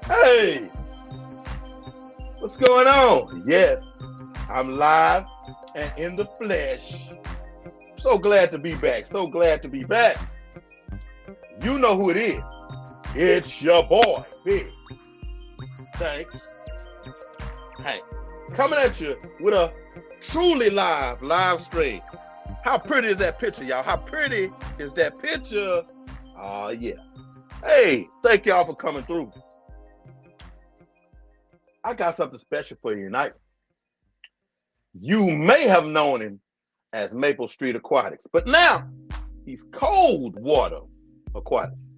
Hey, what's going on? Yes, I'm live and in the flesh. So glad to be back. So glad to be back. You know who it is. It's your boy, Big Tank Hank, coming at you with a truly live stream. How pretty is that picture, y'all? How pretty is that picture? Oh, yeah. Hey, thank y'all for coming through. I got something special for you tonight. You may have known him as Maple Street Aquatics, but now he's Cold Water Aquatics.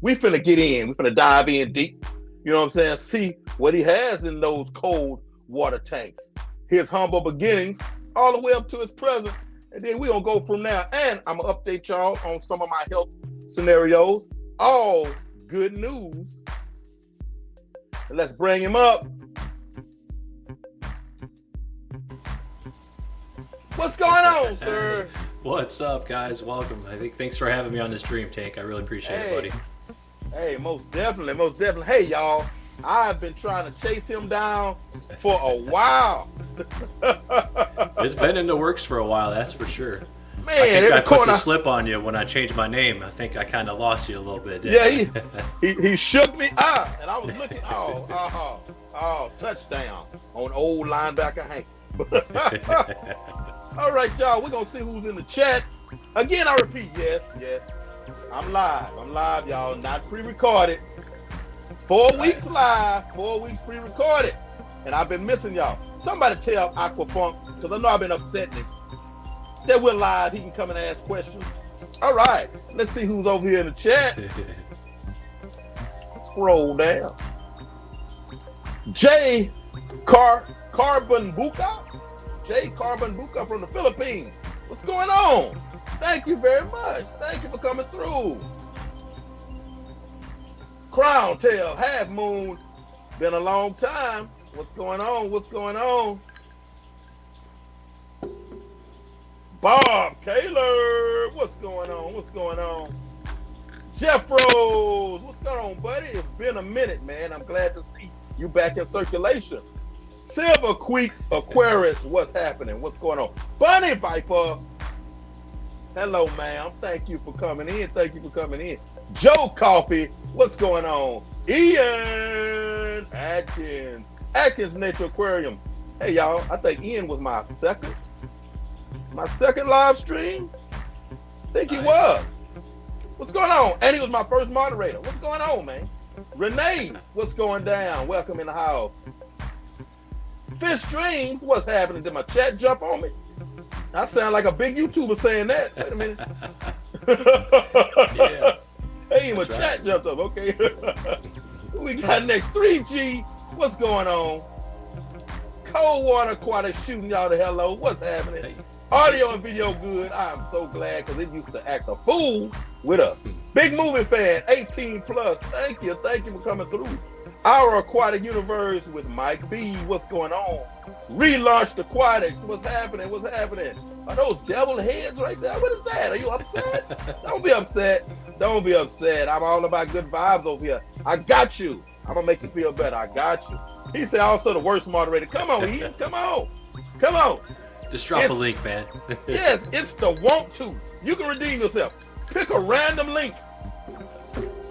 We finna get in. We finna dive in deep. You know what I'm saying? See what he has in those cold water tanks. His humble beginnings all the way up to his present. And then we gonna go from there. And I'm gonna update y'all on some of my health scenarios. All good news. And let's bring him up. What's going on, sir? What's up, guys? Welcome. Thanks for having me on this dream, Tank. I really appreciate it, buddy. Hey, most definitely, most definitely. Hey, y'all, I've been trying to chase him down for a while. It's been in the works for a while, that's for sure. Man, I think I put the slip on you when I changed my name. I think I kind of lost you a little bit. Yeah, he shook me up, and I was looking. Oh, touchdown on old linebacker Hank. All right, y'all, we're gonna see who's in the chat. Again, I repeat, yes. I'm live, y'all, not pre-recorded. 4 weeks live, 4 weeks pre-recorded, and I've been missing y'all. Somebody tell Aquafunk, because I know I've been upsetting him, that we're live, he can come and ask questions. All right, let's see who's over here in the chat. Scroll down. Jay Carbon Buka from the Philippines. What's going on? Thank you very much. Thank you for coming through. Crown Tail, Half Moon, been a long time. What's going on? What's going on? Bob Kaler, what's going on? What's going on? Jeff Rose, what's going on, buddy? It's been a minute, man. I'm glad to see you back in circulation. Silver Creek Aquarius, what's happening? What's going on? Bunny Viper, hello, ma'am. Thank you for coming in. Thank you for coming in. Joe Coffee, what's going on? Ian Atkins Nature Aquarium. Hey, y'all, I think Ian was my second live stream. I think he was. What's going on? And he was my first moderator. What's going on, man? Renee, what's going down? Welcome in the house. Fish Dreams, what's happening? Did my chat jump on me? I sound like a big YouTuber saying that. Wait a minute. Yeah. Hey, my chat jumped up. Okay. We got next 3G. What's going on? Cold Water Aquatics shooting y'all the hello. What's happening? Audio and video good. I am so glad because it used to act a fool with a big movie fan, 18 plus. Thank you for coming through. Our Aquatic Universe with Mike B. What's going on? Relaunched Aquatics. What's happening? What's happening? Are those devil heads right there? What is that? Are you upset? Don't be upset. Don't be upset. I'm all about good vibes over here. I got you. I'm gonna make you feel better. I got you. He said also the worst moderator. Come on, Ian. Come on. Come on. Just drop a link, man. Yes, it's the want to. You can redeem yourself. Pick a random link.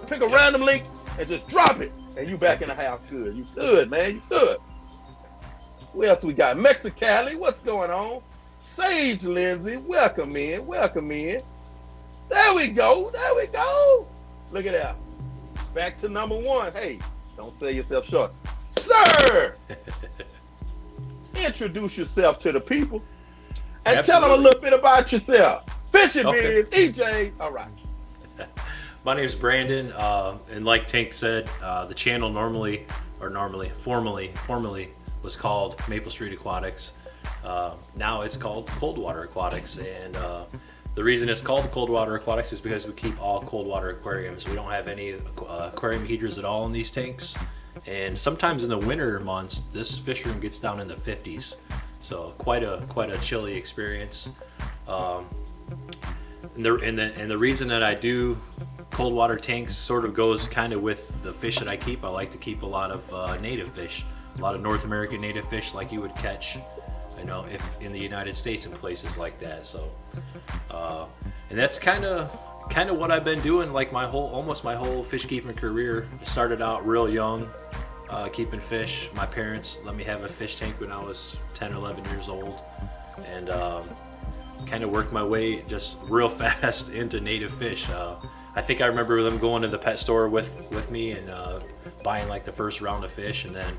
Pick a random link and just drop it. And you back in the house good. You good, man. You good. Who else we got? Mexicali, what's going on? Sage Lindsay, welcome in. Welcome in. There we go. There we go. Look at that. Back to number one. Hey, don't sell yourself short. Sir! Introduce yourself to the people and tell them a little bit about yourself. Fishing Biz, EJ. All right. My name's Brandon, and like Tank said, the channel formerly was called Maple Street Aquatics. Now it's called Cold Water Aquatics, and the reason it's called Cold Water Aquatics is because we keep all cold water aquariums. We don't have any aquarium heaters at all in these tanks, and sometimes in the winter months, this fish room gets down in the 50s, so quite a chilly experience. and the reason that I do cold water tanks sort of goes kind of with the fish that I keep. I like to keep a lot of native fish, a lot of North American native fish like you would catch, if in the United States and places like that. So, and that's kind of what I've been doing like almost my whole fish keeping career. I started out real young, keeping fish. My parents let me have a fish tank when I was 10 or 11 years old, and kind of worked my way just real fast into native fish. I think I remember them going to the pet store with me and buying like the first round of fish, and then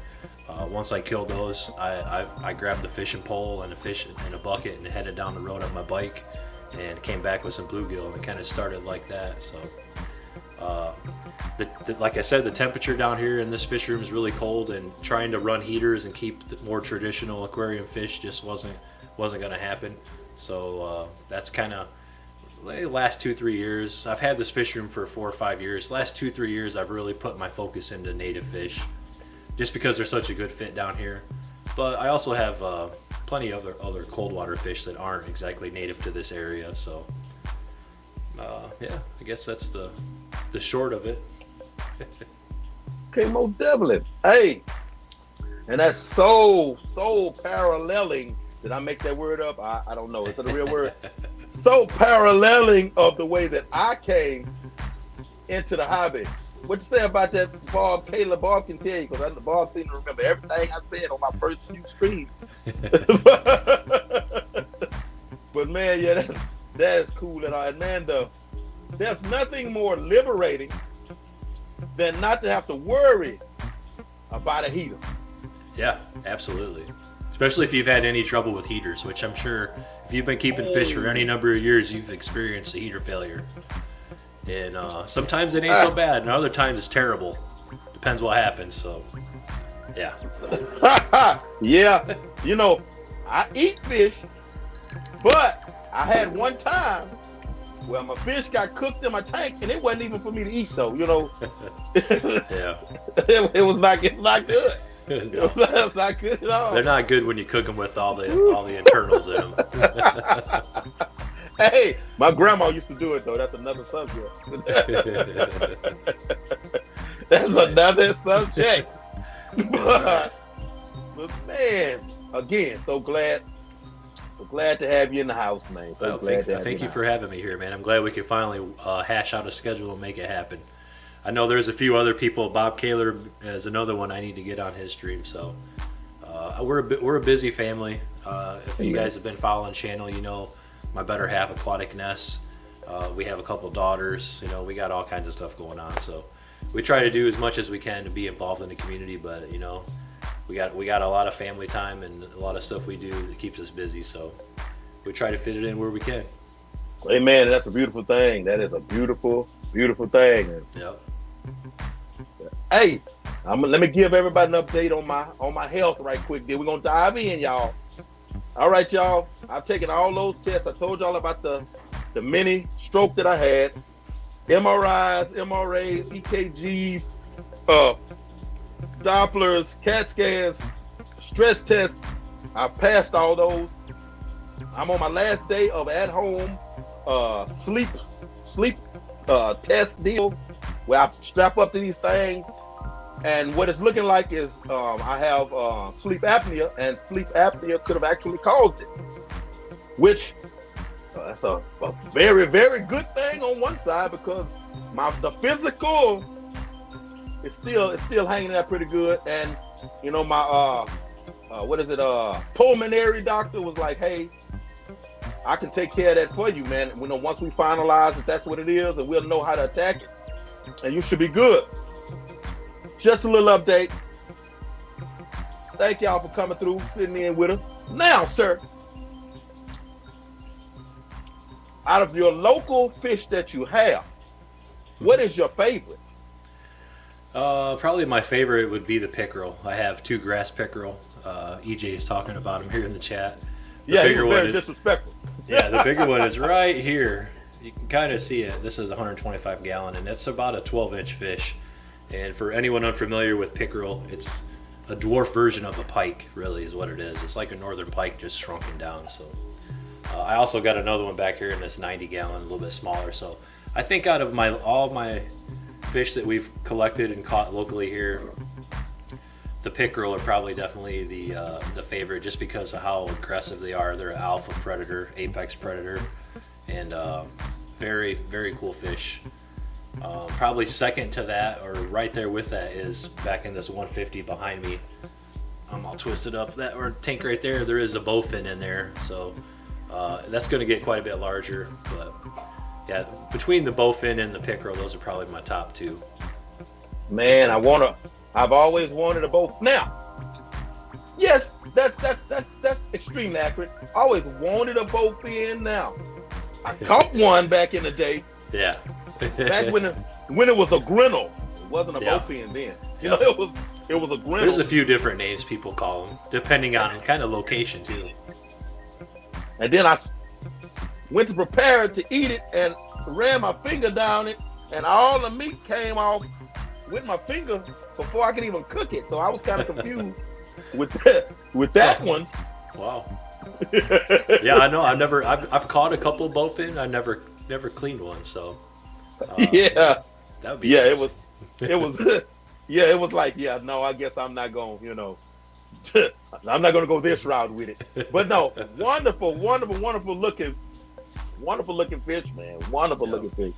once I killed those, I grabbed the fishing pole and a fish in a bucket and headed down the road on my bike and came back with some bluegill, and kind of started like that. So like I said, the temperature down here in this fish room is really cold, and trying to run heaters and keep the more traditional aquarium fish just wasn't going to happen. So that's kind of the last 2-3 years. I've had this fish room for 4 or 5 years. Last 2-3 years, I've really put my focus into native fish, just because they're such a good fit down here. But I also have plenty of other cold water fish that aren't exactly native to this area. So yeah, I guess that's the short of it. Okay, most definitely. Hey, and that's so paralleling. Did I make that word up? I don't know. Is it a real word? So paralleling of the way that I came into the hobby. What you say about that, Bob? Caleb, Bob can tell you, because Bob seemed to remember everything I said on my first few streams. But man, yeah, that is cool. And man, there's nothing more liberating than not to have to worry about a heater. Yeah, absolutely. Especially if you've had any trouble with heaters, which I'm sure if you've been keeping fish for any number of years, you've experienced a heater failure. And sometimes it ain't so bad, and other times it's terrible. Depends what happens. So, yeah. Yeah, I eat fish, but I had one time where my fish got cooked in my tank, and it wasn't even for me to eat, though. Yeah. It was not good. No. It's not good at all. They're not good when you cook them with all the internals in them. Hey, my grandma used to do it, though. That's another subject. That's right. Another subject. But man, again, so glad to have you in the house, man. Thank you for having me here, man. I'm glad we could finally hash out a schedule and make it happen. I know there's a few other people. Bob Kaler is another one I need to get on his stream. So we're a busy family. If you guys have been following the channel, you know my better half, Aquatic Ness. We have a couple daughters. We got all kinds of stuff going on. So we try to do as much as we can to be involved in the community. But we got a lot of family time and a lot of stuff we do that keeps us busy. So we try to fit it in where we can. Amen. That's a beautiful thing. That is a beautiful, beautiful thing. Yep. Hey, let me give everybody an update on my health right quick. Then we're gonna dive in, y'all. All right, y'all. I've taken all those tests. I told y'all about the mini stroke that I had. MRIs, MRAs, EKGs, Dopplers, CAT scans, stress tests. I've passed all those. I'm on my last day of at-home sleep test deal, where I strap up to these things, and what it's looking like is I have sleep apnea, and sleep apnea could have actually caused it, which that's a very, very good thing on one side, because the physical is still hanging out pretty good, and my pulmonary doctor was like, hey, I can take care of that for you, man. Once we finalize that that's what it is, and we'll know how to attack it, and you should be good. Just a little update. Thank y'all for coming through, sitting in with us. Now, sir, out of your local fish that you have, what is your favorite? Probably my favorite would be the pickerel. I have 2 grass pickerel. EJ is talking about them here in the chat. Yeah, he was very disrespectful. Yeah, the bigger one is right here. You can kind of see it. This is 125 gallon, and it's about a 12-inch fish. And for anyone unfamiliar with pickerel, it's a dwarf version of a pike, really, is what it is. It's like a northern pike, just shrunken down. So I also got another one back here in this 90-gallon, a little bit smaller. So I think out of all my fish that we've collected and caught locally here, the pickerel are probably definitely the favorite, just because of how aggressive they are. They're an alpha predator, apex predator, and very, very cool fish. Probably second to that, or right there with that, is back in this 150 behind me. I'm all twisted up. That or tank right there, there is a bowfin in there, so that's going to get quite a bit larger. But yeah, between the bowfin and the pickerel, those are probably my top two. Man, I've always wanted a bow. Now, yes, that's extremely accurate. I always wanted a bowfin. Now, I caught one back in the day. Yeah. Back when it was a grinnell. It wasn't a bowfin then. You know, it was a grinnell. There's a few different names people call them, depending on kind of location too. And then I went to prepare it to eat it and ran my finger down it, and all the meat came off with my finger before I could even cook it. So I was kind of confused with that one. Wow. Yeah, I know. I've caught a couple of bowfin. I never cleaned one. So yeah, that would be nice. Nice. it was yeah, it was like, yeah, no, I guess I'm not going, I'm not going to go this route with it. But no, wonderful looking fish, man. Wonderful looking fish.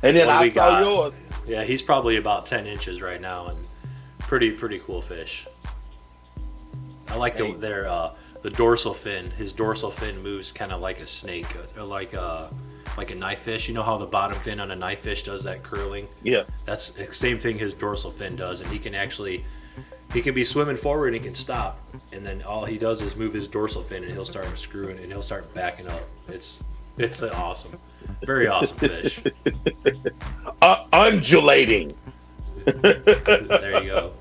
And then I saw yours. Yeah, he's probably about 10 inches right now, and pretty cool fish. I like the dorsal fin. His dorsal fin moves kind of like a snake, or like a knife fish. You know how the bottom fin on a knife fish does that curling? Yeah. That's the same thing his dorsal fin does, and he can be swimming forward and he can stop, and then all he does is move his dorsal fin and he'll start screwing and he'll start backing up. It's an awesome, very awesome fish. Undulating. There you go.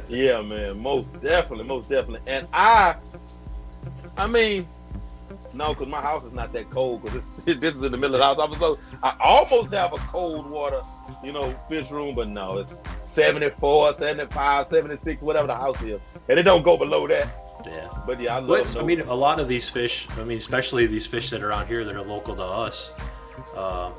Yeah, man, most definitely. And I mean, no, because my house is not that cold, because this is in the middle of the house. I almost have a cold water, fish room, but no, it's 74, 75, 76, whatever the house is, and it don't go below that. Yeah. But yeah, I love them. I mean, a lot of these fish, especially these fish that are around here that are local to us, I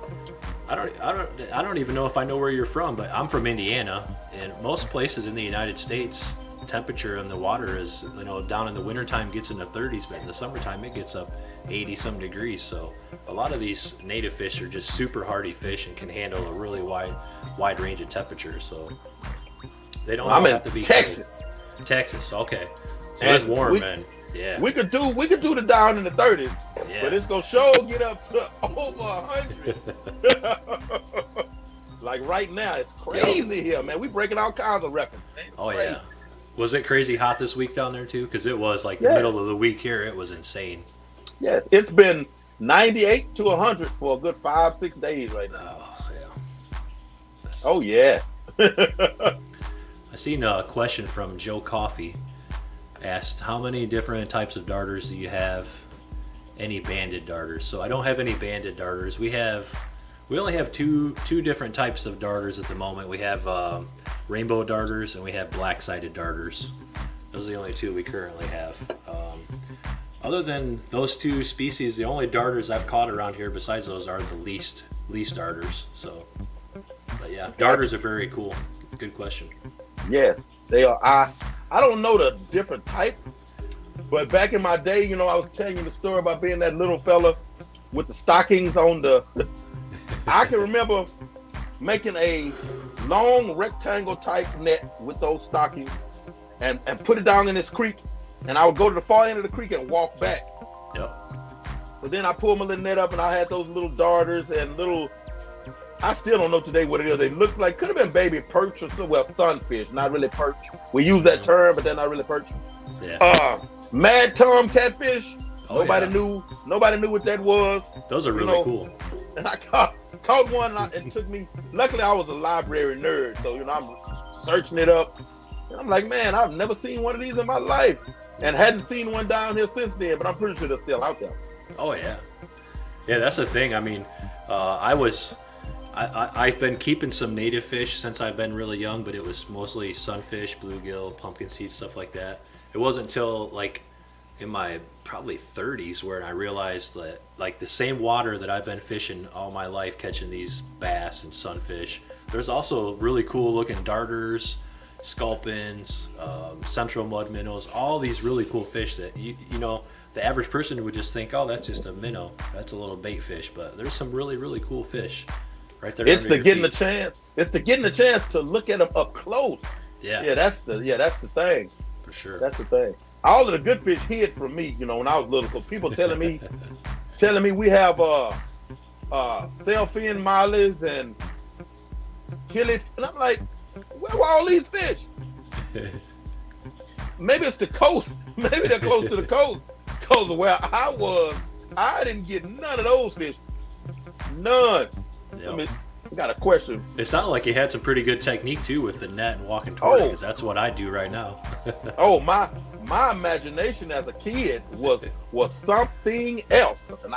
don't even know if I know where you're from, but I'm from Indiana, and most places in the United States, temperature in the water is, down in the wintertime gets in the 30s, but in the summertime it gets up 80 some degrees. So a lot of these native fish are just super hardy fish and can handle a really wide range of temperatures. So they don't have to be Texas. Cold. Texas, okay. So it's warm, man. Yeah. We could do the down in the 30s, but it's gonna get up to over 100. Like right now, it's crazy here, man. We breaking all kinds of records. Yeah. Was it crazy hot this week down there too? Because it was like the middle of the week here. It was insane. Yes, it's been 98 to 100 for a good 5-6 days right now. Oh yeah. I seen a question from Joe Coffey. Asked, how many different types of darters do you have? Any banded darters? So I don't have any banded darters. We only have two different types of darters at the moment. We have rainbow darters and we have black-sided darters. Those are the only two we currently have. Other than those two species, the only darters I've caught around here besides those are the least darters. So, but yeah, darters are very cool. Good question. Yes, they are. I don't know the different types, but back in my day, I was telling you the story about being that little fella with the stockings on the. I can remember making a long rectangle type net with those stockings and put it down in this creek, and I would go to the far end of the creek and walk back. Yep. So then I pulled my little net up and I had those little darters and I still don't know today what it is. They look like, could have been baby perch or sunfish, not really perch. We use that term, but they're not really perch. Yeah. Mad Tom catfish. Nobody knew what that was. Those are really cool. And I caught one, and it took me. Luckily, I was a library nerd, so I'm searching it up, and I'm like, man, I've never seen one of these in my life, and hadn't seen one down here since then. But I'm pretty sure they're still out there. Oh yeah, that's the thing. I mean, I've been keeping some native fish since I've been really young, but it was mostly sunfish, bluegill, pumpkin seed, stuff like that. It wasn't until in my probably 30s where I realized that like the same water that I've been fishing all my life catching these bass and sunfish, there's also really cool looking darters, sculpins, central mud minnows, all these really cool fish that you know the average person would just think, oh, that's just a minnow, that's a little bait fish, but there's some really really cool fish right there. It's under to your getting the feet. chance. It's to getting the chance to look at them up close. Yeah, That's the thing. for sure. That's the thing. All of the good fish hid from me, you know, when I was little. Cause people telling me we have sailfin mollies and killies, and I'm like, where were all these fish? Maybe it's the coast. Maybe they're close to the coast. Cause of where I was, I didn't get none of those fish. None. Yep. I mean, I got a question. It sounded like you had some pretty good technique too with the net and walking toward it, Oh. because that's what I do right now. Oh, my imagination as a kid was something else, and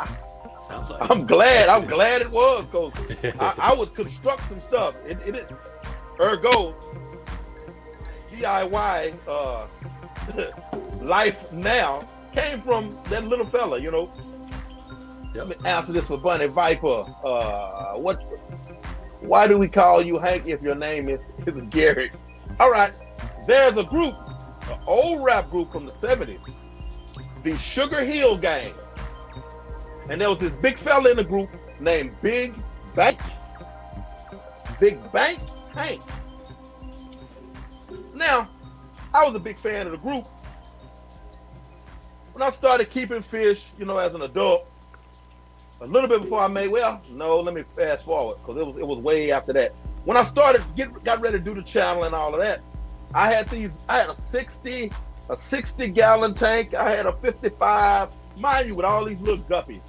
Sounds like I'm glad it was, because I would construct some stuff. Ergo DIY life now came from that little fella, you know. Yep. Let me answer this for Bunny Viper. Why do we call you Hank if your name is Garrett? All right, there's a group, an old rap group from the 70s, the Sugar Hill Gang. And there was this big fella in the group named Big Bank Hank. Now, I was a big fan of the group. When I started keeping fish, you know, as an adult, a little bit before I made, let me fast forward, because it was way after that. When I got ready to do the channel and all of that, I had a 60 gallon tank, I had a 55, mind you, with all these little guppies.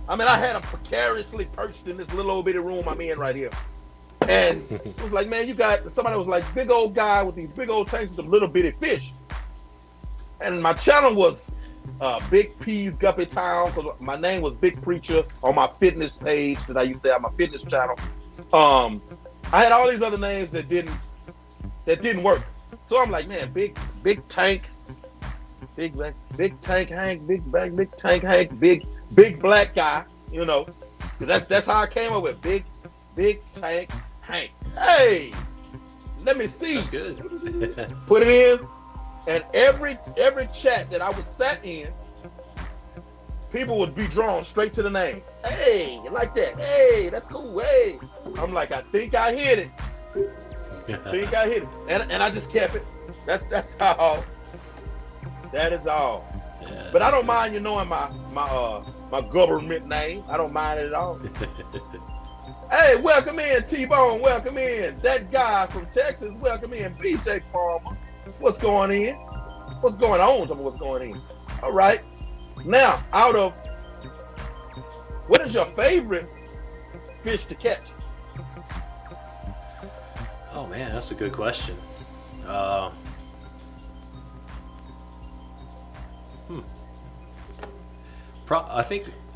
I mean, I had them precariously perched in this little old bitty room I'm in right here. And it was like, man, somebody was like, big old guy with these big old tanks with them little bitty fish. And my channel was Big P's Guppy Town, because my name was Big Preacher on my fitness page that I used to have, my fitness channel. I had all these other names that didn't work. So I'm like, man, big tank, big tank Hank, big tank Hank, big black guy, you know. That's how I came up with big tank Hank. Hey, let me see. that's good. Put it in. And every chat that I was sat in, people would be drawn straight to the name. Hey, you like that? Hey, that's cool. Hey, I'm like, I think I hit it. And I just kept it. That's all. That is all. Yeah. But I don't mind you knowing my government name. I don't mind it at all. Hey, welcome in, T-Bone. Welcome in. That guy from Texas. Welcome in, BJ Palmer. What's going in? What's going on? Tell me what's going in. All right. Now, what is your favorite fish to catch? Oh man, that's a good question. I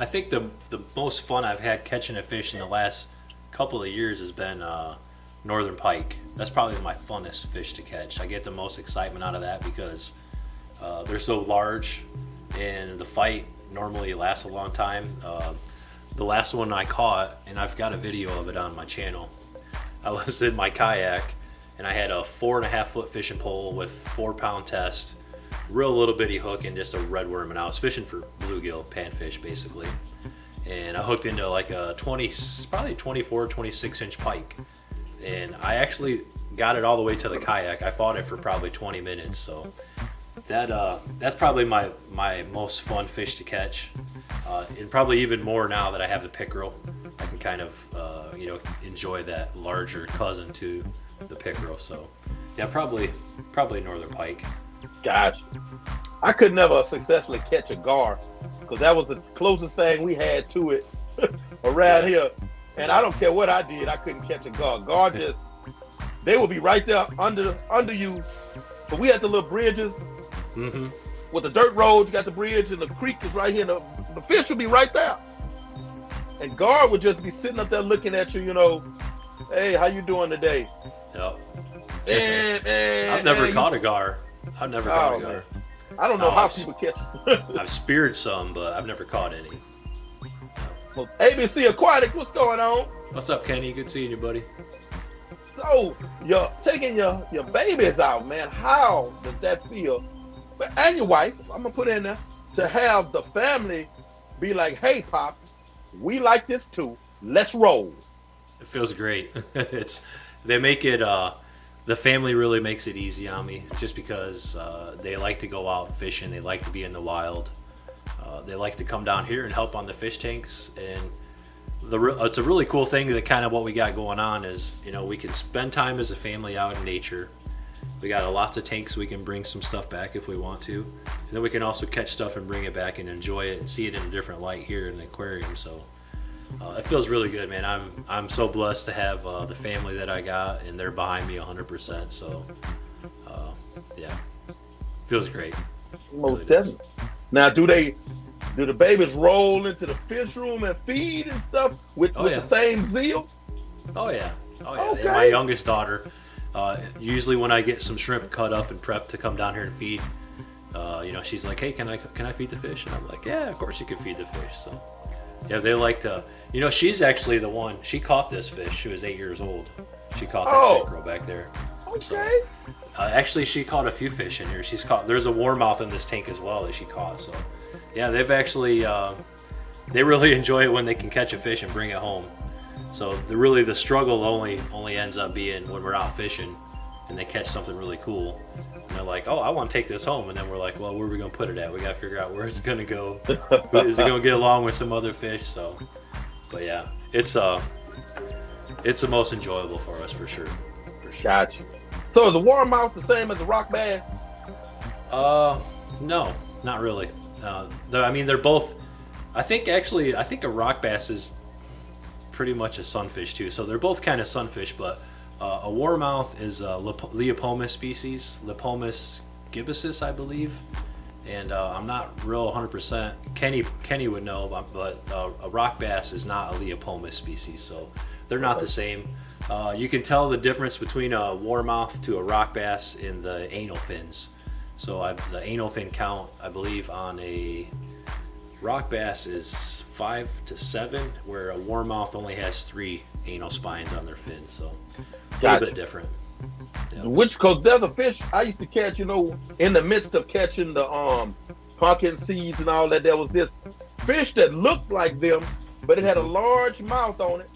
think the most fun I've had catching a fish in the last couple of years has been northern pike. That's probably my funnest fish to catch. I get the most excitement out of that because they're so large, and the fight normally lasts a long time. The last one I caught, and I've got a video of it on my channel, I was in my kayak and I had a 4.5 foot fishing pole with 4-pound test, real little bitty hook, and just a red worm, and I was fishing for bluegill, panfish basically, and I hooked into like a probably 24, 26 inch pike, and I actually got it all the way to the kayak. I fought it for probably 20 minutes, so that's probably my most fun fish to catch, and probably even more now that I have the pickerel. I can kind of enjoy that larger cousin to the pickerel. So yeah, probably northern pike. Gotcha. I could never successfully catch a gar, because that was the closest thing we had to it around here. And I don't care what I did, I couldn't catch a gar. Gar just, they would be right there under you. But we had the little bridges with the dirt road. You got the bridge, and the creek is right here. And the fish would be right there. And gar would just be sitting up there looking at you, hey, how you doing today? Yep. And I've never caught a gar. I've never caught a gar. I don't know how people catch them. I've speared some, but I've never caught any. Well, ABC Aquatics, what's going on? What's up, Kenny? Good seeing you, buddy. So you're taking your babies out, man. How does that feel? And your wife, I'm gonna put in there, to have the family be like, hey pops, we like this too. Let's roll. It feels great. They make it the family really makes it easy on me just because they like to go out fishing, they like to be in the wild. They like to come down here and help on the fish tanks, and it's a really cool thing that kind of what we got going on is, you know, we can spend time as a family out in nature. We got lots of tanks, we can bring some stuff back if we want to, and then we can also catch stuff and bring it back and enjoy it and see it in a different light here in the aquarium. So it feels really good, man. I'm so blessed to have the family that I got, and they're behind me 100%. So yeah, feels great. Most definitely. Now, do the babies roll into the fish room and feed and stuff with the same zeal? Oh yeah. Okay. Yeah, my youngest daughter. Usually when I get some shrimp cut up and prepped to come down here and feed, you know, she's like, hey, can I feed the fish? And I'm like, yeah, of course you can feed the fish. So yeah, they like to, you know, she's actually the one, she caught this fish. She was 8 years old. She caught that big girl back there. Okay. So, actually, she caught a few fish in here. There's a warmouth in this tank as well that she caught. So yeah, they've actually, they really enjoy it when they can catch a fish and bring it home. So the struggle only ends up being when we're out fishing and they catch something really cool. And they're like, oh, I want to take this home. And then we're like, well, where are we going to put it at? We got to figure out where it's going to go. Is it going to get along with some other fish? So, but yeah, it's the most enjoyable for us for sure. Gotcha. So is the warmouth the same as the rock bass? No, not really. I mean, they're both. I think a rock bass is pretty much a sunfish too. So they're both kind of sunfish, but a warmouth is a Leopomis species, Leopomis gibbosus, I believe. And I'm not real 100%. Kenny would know, but a rock bass is not a Leopomis species, so they're not the same. You can tell the difference between a warmouth to a rock bass in the anal fins. So the anal fin count, I believe, on a rock bass is 5 to 7, where a warmouth only has 3 anal spines on their fins. So a little bit different. Yep. Because there's a fish I used to catch, you know, in the midst of catching the pumpkin seeds and all that, there was this fish that looked like them, but it had a large mouth on it,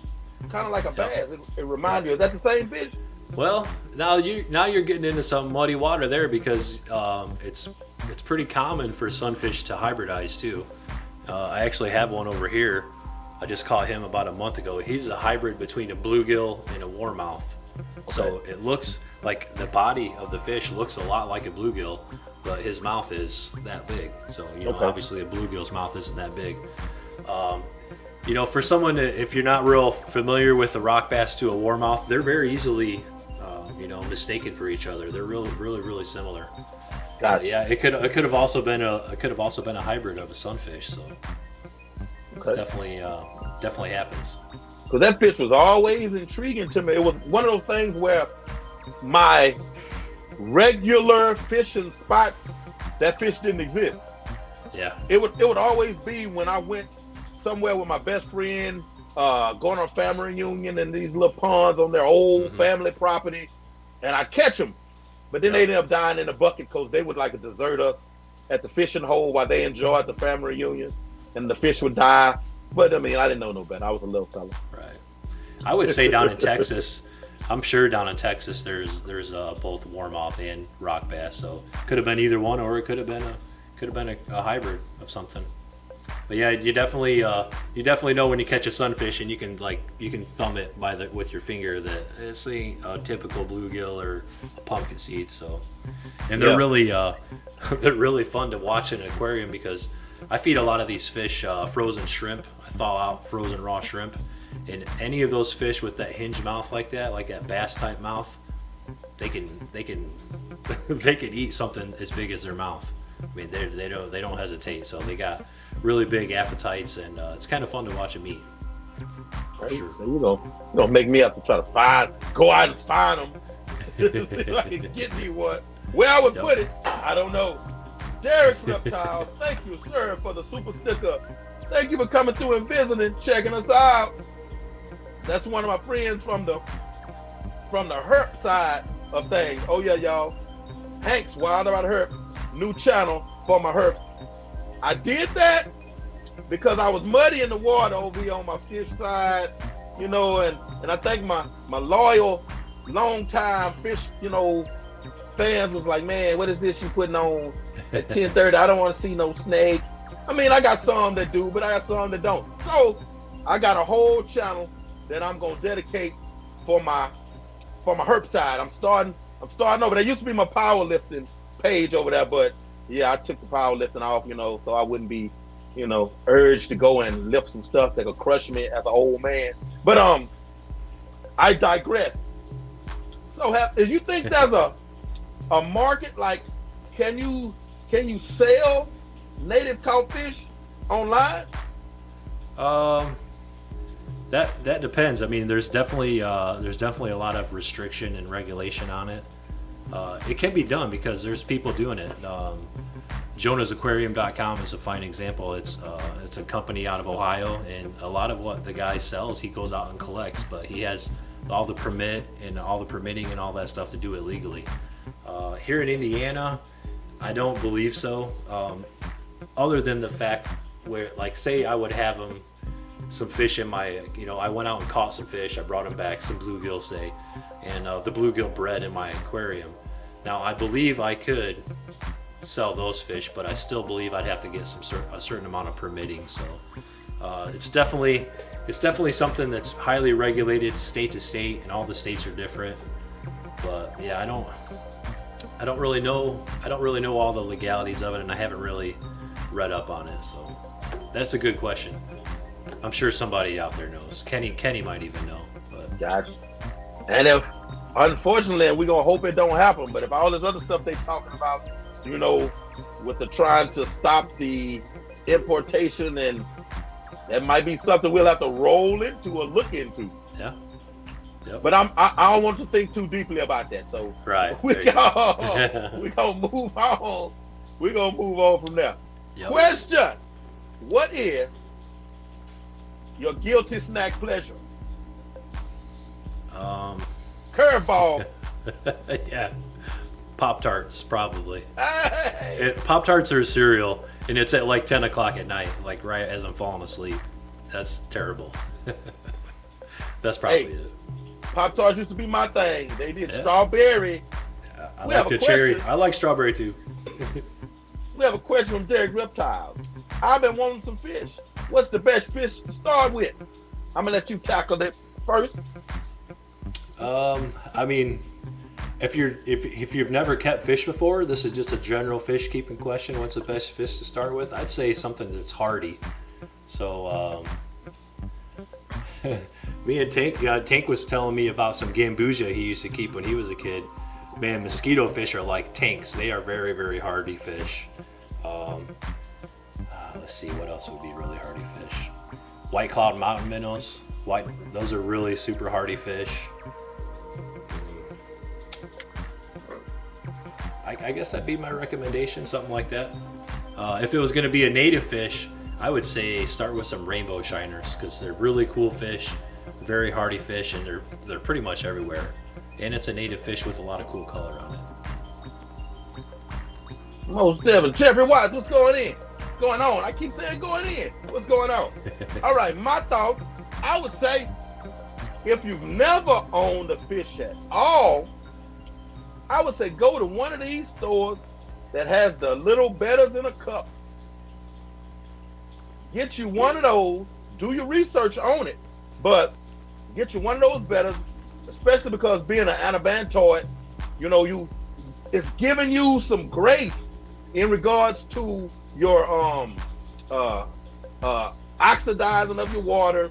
kind of like a bass. It reminded you. Is that the same fish? Well, now you're getting into some muddy water there, because it's pretty common for sunfish to hybridize too. I actually have one over here. I just caught him about a month ago. He's a hybrid between a bluegill and a warmouth. Okay. So it looks like the body of the fish looks a lot like a bluegill, but his mouth is that big. So, you know, obviously a bluegill's mouth isn't that big. You know, for someone if you're not real familiar with a rock bass to a warmouth, they're very easily, you know, mistaken for each other. They're really similar. Gotcha. Yeah, it could have also been a hybrid of a sunfish. So it's definitely happens. Because that fish was always intriguing to me. It was one of those things where my regular fishing spots, that fish didn't exist. Yeah. It would always be when I went somewhere with my best friend, going on a family reunion in these little ponds on their old family property, and I'd catch them. But then they ended up dying in a bucket because they would like to desert us at the fishing hole while they enjoyed the family reunion, and the fish would die. But I mean, I didn't know no better. I was a little fella. Right. I would say down in Texas, I'm sure down in Texas there's both warmouth and rock bass. So could have been either one, or it could have been a hybrid of something. But yeah, you definitely know when you catch a sunfish, and you can thumb it with your finger that it's a typical bluegill or a pumpkin seed. So, and they're really fun to watch in an aquarium, because I feed a lot of these fish frozen shrimp. I thaw out frozen raw shrimp, and any of those fish with that hinge mouth like that bass type mouth, they can eat something as big as their mouth. I mean, they don't hesitate. So they got really big appetites, and it's kind of fun to watch them eat. For sure. So, you know, you're gonna make me have to try to go out and find them. See if I can get me one. Where I would put it, I don't know. Derek's Reptiles, thank you, sir, for the super sticker. Thank you for coming through and visiting, checking us out. That's one of my friends from the herp side of things. Oh yeah, y'all. Hank's Wild About Herps, new channel for my herps. I did that because I was muddy in the water over here on my fish side, you know, and I think my loyal, long time fish, you know, fans was like, man, what is this you putting on at 10:30? I don't want to see no snake. I mean, I got some that do, but I got some that don't. So I got a whole channel that I'm gonna dedicate for my herp side. I'm starting over. There used to be my powerlifting page over there, but yeah, I took the powerlifting off, you know, so I wouldn't be, you know, urged to go and lift some stuff that could crush me as an old man. But I digress. So if you think there's a market, like, can you sell native caught fish online? That depends. I mean, there's definitely a lot of restriction and regulation on it. It can be done because there's people doing it. JonasAquarium.com is a fine example. It's a company out of Ohio, and a lot of what the guy sells, he goes out and collects, but he has all the permit and all the permitting and all that stuff to do it legally. Here in Indiana, I don't believe so. Other than the fact where, like, say I would have them some fish in my, you know, I went out and caught some fish, I brought them back, some bluegill, say, and the bluegill bred in my aquarium. Now, I believe I could sell those fish, but I still believe I'd have to get a certain amount of permitting. So it's definitely something that's highly regulated state to state, and all the states are different. But yeah, I don't really know all the legalities of it, and I haven't really read up on it. So that's a good question. I'm sure somebody out there knows. Kenny might even know. But gotcha. And if, unfortunately, we're gonna hope it don't happen, but if all this other stuff they talking about, you know, with the trying to stop the importation, and that might be something we'll have to roll into or look into. Yeah. Yep. But I don't want to think too deeply about that. So right. we're gonna move on. We're gonna move on from there. Yep. Question: what is your guilty snack pleasure? Curveball. Yeah. Pop-Tarts, probably. Hey! Pop-Tarts are a cereal, and it's at like 10 o'clock at night, like right as I'm falling asleep. That's terrible. That's probably it. Pop-Tarts used to be my thing. They did strawberry. I like the cherry. I like strawberry too. We have a question from Derek's Reptiles. I've been wanting some fish. What's the best fish to start with? I'm gonna let you tackle it first. I mean, if you've never kept fish before, this is just a general fish keeping question. What's the best fish to start with? I'd say something that's hardy. So me and Tank was telling me about some gambusia he used to keep when he was a kid. Man, mosquito fish are like tanks. They are very, very hardy fish. Let's see, what else would be really hardy fish? White cloud mountain minnows. Those are really super hardy fish. I guess that'd be my recommendation, something like that. If it was going to be a native fish, I would say start with some rainbow shiners, because they're really cool fish, very hardy fish, and they're pretty much everywhere. And it's a native fish with a lot of cool color on it. Most definitely. Jeffrey Watts, what's going on? I keep saying going in. What's going on? All right, my thoughts. I would say if you've never owned a fish at all, I would say go to one of these stores that has the little betters in a cup. Get you one of those. Do your research on it, but get you one of those betters, especially because being an anabantoid, you know, it's giving you some grace in regards to your oxidizing of your water,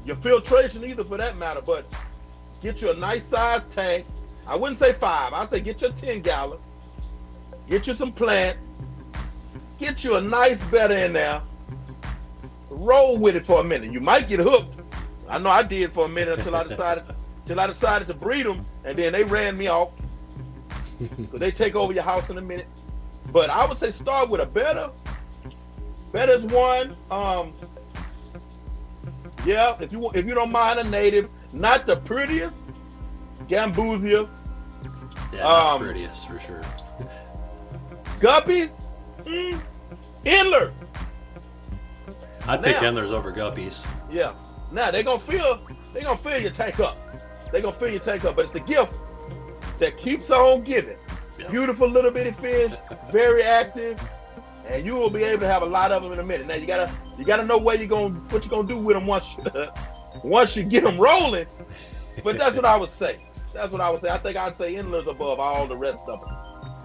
your filtration either, for that matter. But get you a nice sized tank. I wouldn't say 5. I'd say get you a 10-gallon. Get you some plants. Get you a nice better in there. Roll with it for a minute. You might get hooked. I know I did for a minute until I decided to breed them, and then they ran me off. Because they take over your house in a minute. But I would say start with a betta. Betta's one. Yeah, if you don't mind a native, not the prettiest, Gambusia. Yeah, not the prettiest for sure. Guppies, Endler. I'd pick Endlers over Guppies. Yeah. Now they're gonna fill your tank up. They're gonna fill your tank up, but it's the gift that keeps on giving. Yeah. Beautiful little bitty fish, very active, and you will be able to have a lot of them in a minute. Now you gotta know what you're gonna do with them once you get them rolling. But that's what I would say. That's what I would say. I think I'd say Endlers above all the rest of them.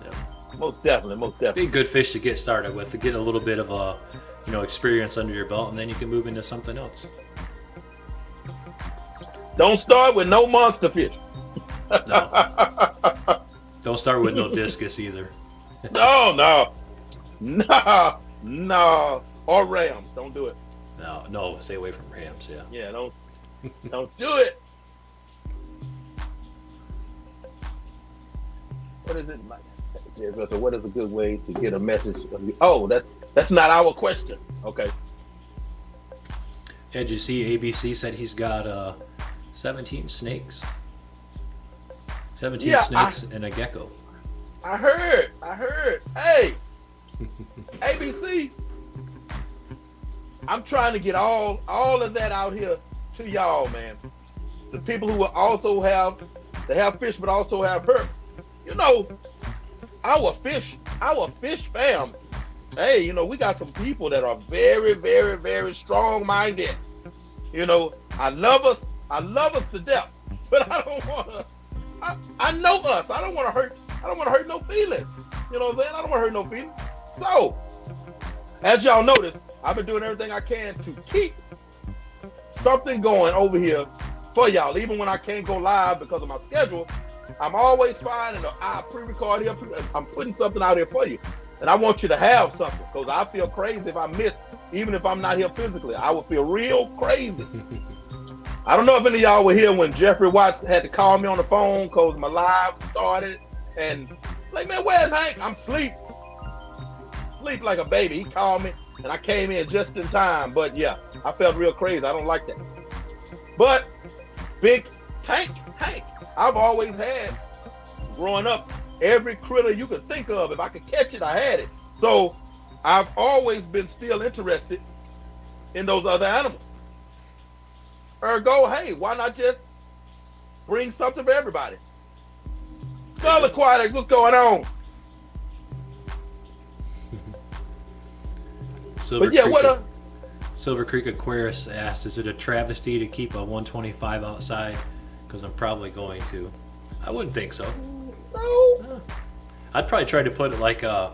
Yeah. Most definitely. Be a good fish to get started with, to get a little bit of experience under your belt, and then you can move into something else. Don't start with no monster fish. No. Don't start with no discus either. No. Or rams. Don't do it. No. Stay away from rams. Yeah. Yeah. Don't do it. What is it? What is a good way to get a message? Oh, that's not our question. Okay. Yeah, did you see ABC said he's got 17 snakes? 17 snakes and a gecko. I heard. Hey, ABC. I'm trying to get all of that out here to y'all, man. The people who also have fish, but also have herps. You know, our fish fam. Hey, we got some people that are very, very, very strong-minded. I love us to death, but I don't want to. I know us. I don't want to hurt no feelings. You know what I'm saying? I don't want to hurt no feelings. So, as y'all notice, I've been doing everything I can to keep something going over here for y'all. Even when I can't go live because of my schedule, I'm always finding I pre-record here. I'm putting something out here for you. And I want you to have something, because I feel crazy if I miss, even if I'm not here physically. I would feel real crazy. I don't know if any of y'all were here when Jeffrey Watts had to call me on the phone because my live started. And like, man, where's Hank? I'm sleep like a baby. He called me and I came in just in time. But yeah, I felt real crazy. I don't like that. But big tank Hank, I've always had, growing up, every critter you could think of. If I could catch it, I had it. So I've always been still interested in those other animals. Ergo, hey, why not just bring something for everybody? Skull Aquatics, what's going on? Silver Creek Aquarius asked, is it a travesty to keep a 125 outside? Because I'm probably going to. I wouldn't think so. No. I'd probably try to put like a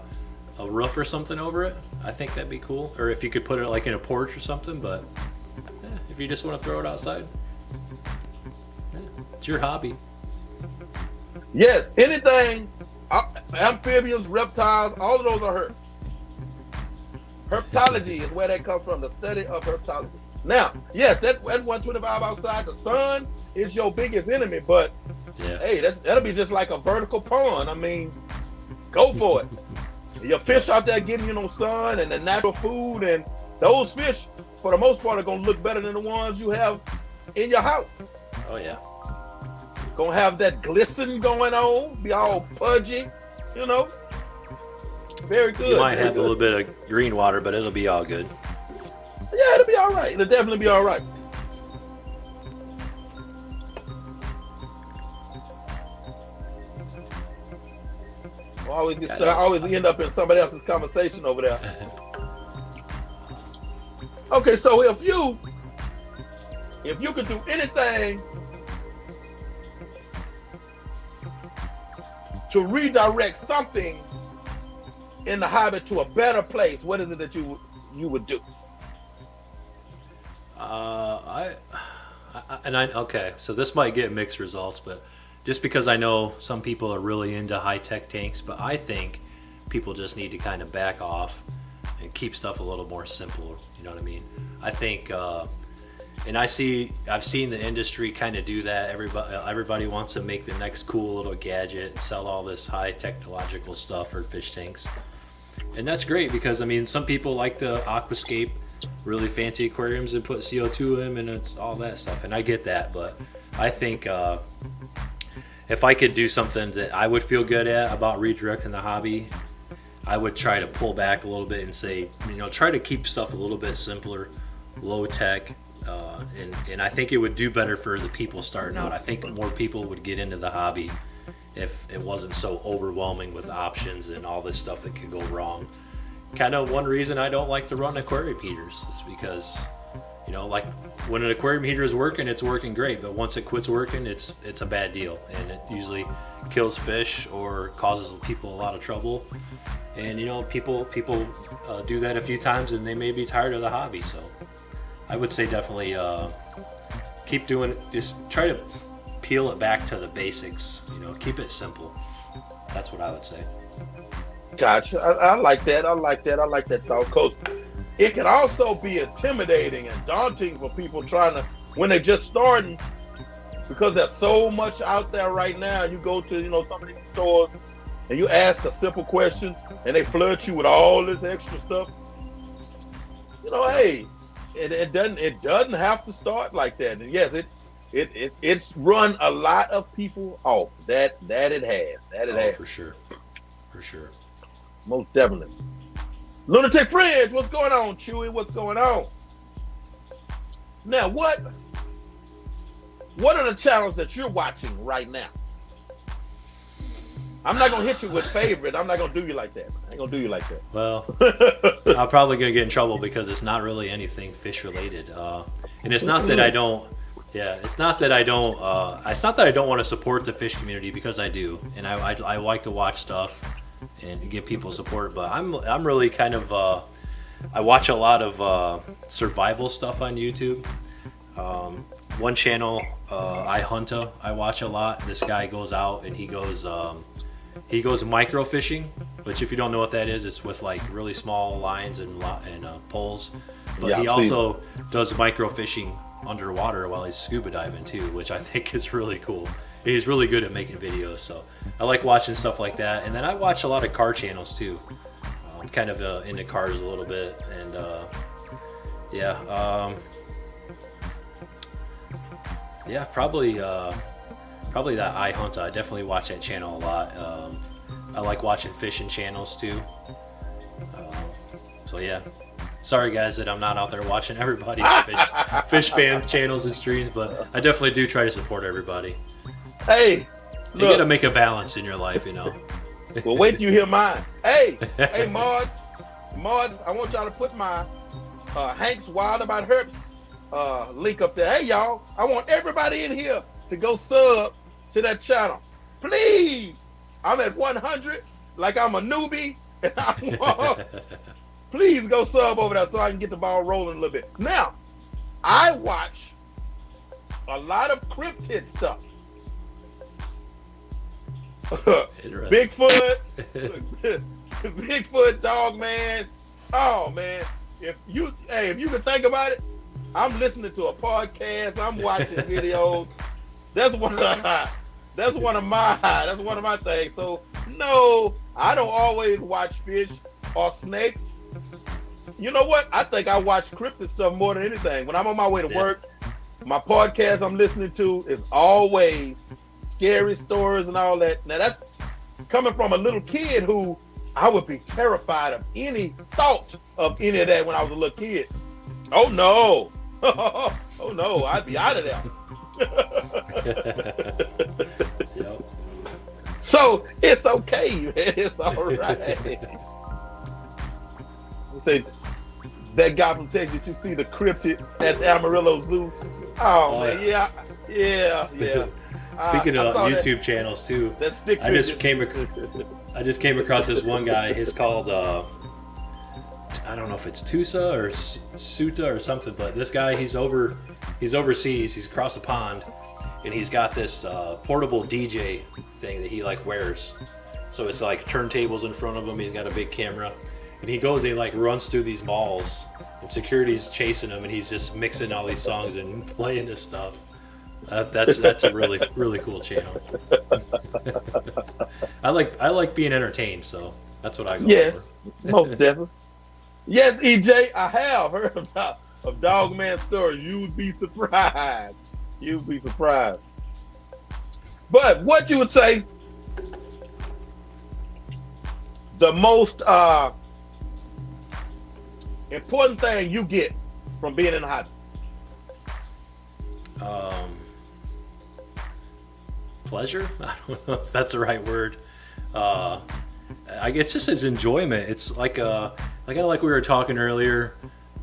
roof or something over it. I think that'd be cool. Or if you could put it like in a porch or something, but if you just want to throw it outside, it's your hobby. Yes, anything, amphibians, reptiles, all of those are herps. Herpetology is where that comes from, the study of herpetology. Now, yes, that 125 outside, the sun is your biggest enemy, but hey, that'll be just like a vertical pond. I mean, go for it. Your fish out there getting sun and the natural food, and those fish, for the most part, are going to look better than the ones you have in your house. Oh, yeah. Going to have that glisten going on, be all pudgy, Very good. You might have a little bit of green water, but it'll be all good. Yeah, it'll be all right. It'll definitely be all right. I always end up in somebody else's conversation over there. Okay, so if you could do anything to redirect something in the hobby to a better place, what is it that you would do? Okay, so this might get mixed results, but just because I know some people are really into high-tech tanks, but I think people just need to kind of back off and keep stuff a little more simple. You know what I mean? I think, and I've seen the industry kind of do that. Everybody wants to make the next cool little gadget, sell all this high technological stuff for fish tanks. And that's great because I mean, some people like to aquascape really fancy aquariums and put CO2 in them and it's all that stuff. And I get that, but I think if I could do something that I would feel good at about redirecting the hobby, I would try to pull back a little bit and say, try to keep stuff a little bit simpler, low tech, and I think it would do better for the people starting out. I think more people would get into the hobby if it wasn't so overwhelming with options and all this stuff that could go wrong. Kind of one reason I don't like to run aquarium heaters is because, like when an aquarium heater is working, it's working great, but once it quits working, it's a bad deal, and it usually kills fish or causes people a lot of trouble. And people do that a few times, and they may be tired of the hobby. So I would say definitely keep doing it. Just try to peel it back to the basics. Keep it simple. That's what I would say. Gotcha. I like that. I like that thought, Coach. It can also be intimidating and daunting for people trying to, when they're just starting, because there's so much out there right now. You go to, some of these stores and you ask a simple question and they flood you with all this extra stuff. Hey, it doesn't have to start like that. And yes, it's run a lot of people off. That it has. For sure. Most definitely. Lunatic Fringe, what's going on, Chewy? What's going on? Now, what are the channels that you're watching right now? I'm not gonna hit you with favorite. I'm not gonna do you like that. I ain't gonna do you like that. Well, I'm probably gonna get in trouble because it's not really anything fish related, and it's not that I don't. Yeah, it's not that I don't. It's not that I don't want to support the fish community, because I do, and I like to watch stuff and give people support. But I'm really kind of I watch a lot of survival stuff on YouTube. One channel, iHunta, I watch a lot. This guy goes out and he goes micro fishing, which if you don't know what that is, it's with like really small lines and poles. But Yeah, he also does micro fishing underwater while he's scuba diving too, which I think is really cool. He's really good at making videos, so I like watching stuff like that. And then I watch a lot of car channels too. I'm kind of into cars a little bit, and probably that iHunta. I definitely watch that channel a lot. I like watching fishing channels too. So yeah. Sorry guys that I'm not out there watching everybody's fish fan channels and streams, but I definitely do try to support everybody. Hey, You gotta make a balance in your life, Well, wait till you hear mine. Hey, Mods, I want y'all to put my Hank's Wild About Herps link up there. Hey, y'all, I want everybody in here to go sub to that channel. Please. I'm at 100, like I'm a newbie, and I want... Please go sub over there so I can get the ball rolling a little bit. Now, I watch a lot of cryptid stuff. Bigfoot, Dog Man. Oh man, if you can think about it, I'm listening to a podcast. I'm watching videos. That's one of my things. So no, I don't always watch fish or snakes. You know what? I think I watch cryptid stuff more than anything. When I'm on my way to work, my podcast I'm listening to is always scary stories and all that. Now that's coming from a little kid who I would be terrified of any thought of any of that when I was a little kid. Oh no. Oh no, I'd be out of there. Yep. So it's okay, man. It's all right. You say that guy from Texas, did you see the cryptid at the Amarillo Zoo? Oh man, yeah. Speaking of YouTube channels too, I just came across this one guy. He's called I don't know if it's Tusa or Suta or something, but this guy he's overseas. He's across the pond, and he's got this portable DJ thing that he like wears. So it's like turntables in front of him. He's got a big camera, and he goes and he like runs through these malls, and security's chasing him, and he's just mixing all these songs and playing this stuff. That's a really cool channel. I like being entertained, so That's what I go Yes, for. most definitely. Yes, EJ, I have heard of Dog Man stories. You'd be surprised. You'd be surprised. But what you would say the most important thing you get from being in the hobby? Um, Pleasure? I don't know if that's the right word. Uh, I guess just its enjoyment. It's like kind of like we were talking earlier.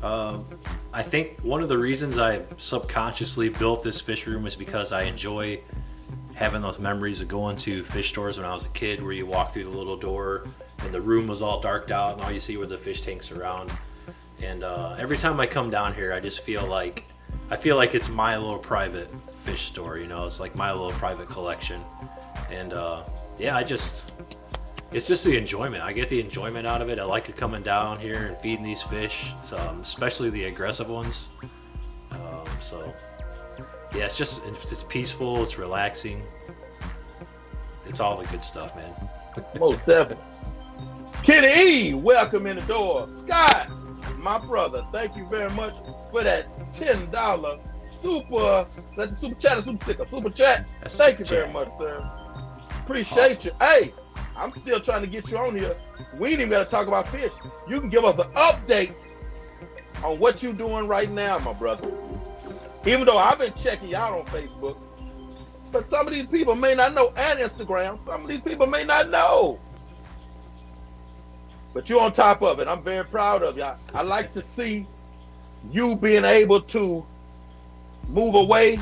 Um, I think one of the reasons I subconsciously built this fish room is because I enjoy having those memories of going to fish stores when I was a kid, where you walk through the little door and the room was all darked out, and all you see were the fish tanks around. And every time I come down here, I feel like it's my little private fish store. You know, it's like my little private collection. And yeah, it's just the enjoyment. I get the enjoyment out of it. I like it coming down here and feeding these fish, especially the aggressive ones. So yeah, it's peaceful. It's relaxing. It's all the good stuff, man. Most definitely. Kenny E, welcome in the door. Scott, my brother, thank you very much for that $10 super, that's the super chat or super sticker? Super chat. That's Thank you super very chat. much, sir. Appreciate you. Hey, I'm still trying to get you on here. We ain't even got to talk about fish. You can give us an update on what you're doing right now, my brother. Even though I've been checking you out on Facebook, but some of these people may not know, and Instagram, some of these people may not know. But you're on top of it. I'm very proud of you. I like to see you being able to move away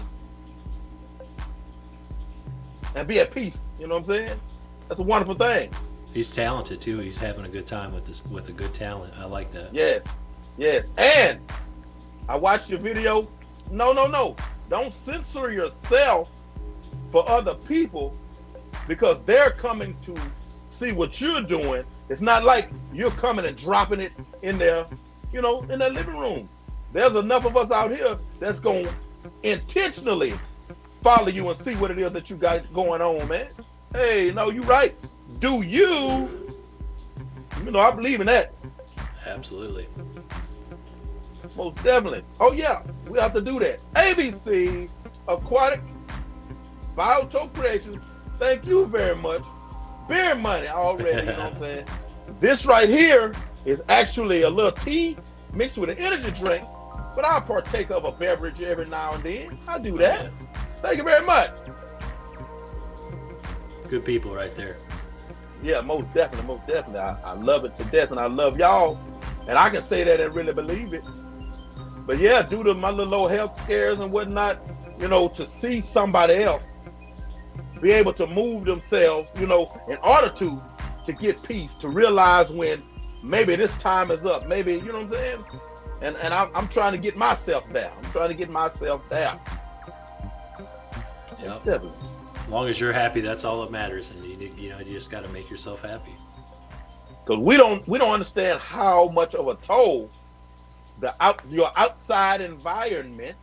and be at peace. You know what I'm saying? That's a wonderful thing. He's talented too. He's having a good time with a good talent. I like that. Yes, yes. And I watched your video. No. Don't censor yourself for other people, because they're coming to see what you're doing. It's not like you're coming and dropping it in their, in their living room. There's enough of us out here that's going to intentionally follow you and see what it is that you got going on, man. Hey, no, you're right. Do you? I believe in that. Absolutely. Most definitely. Oh, yeah, we have to do that. ABC Aquatic Biotope Creations, thank you very much. Beer money already, you know what I'm saying? This right here is actually a little tea mixed with an energy drink, but I'll partake of a beverage every now and then. I do that. Yeah. Thank you very much. Good people right there. Yeah, most definitely. I love it to death, and I love y'all. And I can say that and really believe it. But yeah, due to my little old health scares and whatnot, to see somebody else be able to move themselves, in order to get peace, to realize when maybe this time is up, maybe, you know what I'm saying? And I'm trying to get myself there. Yep. Definitely. As long as you're happy, that's all that matters, and you just got to make yourself happy. Because we don't understand how much of a toll your outside environment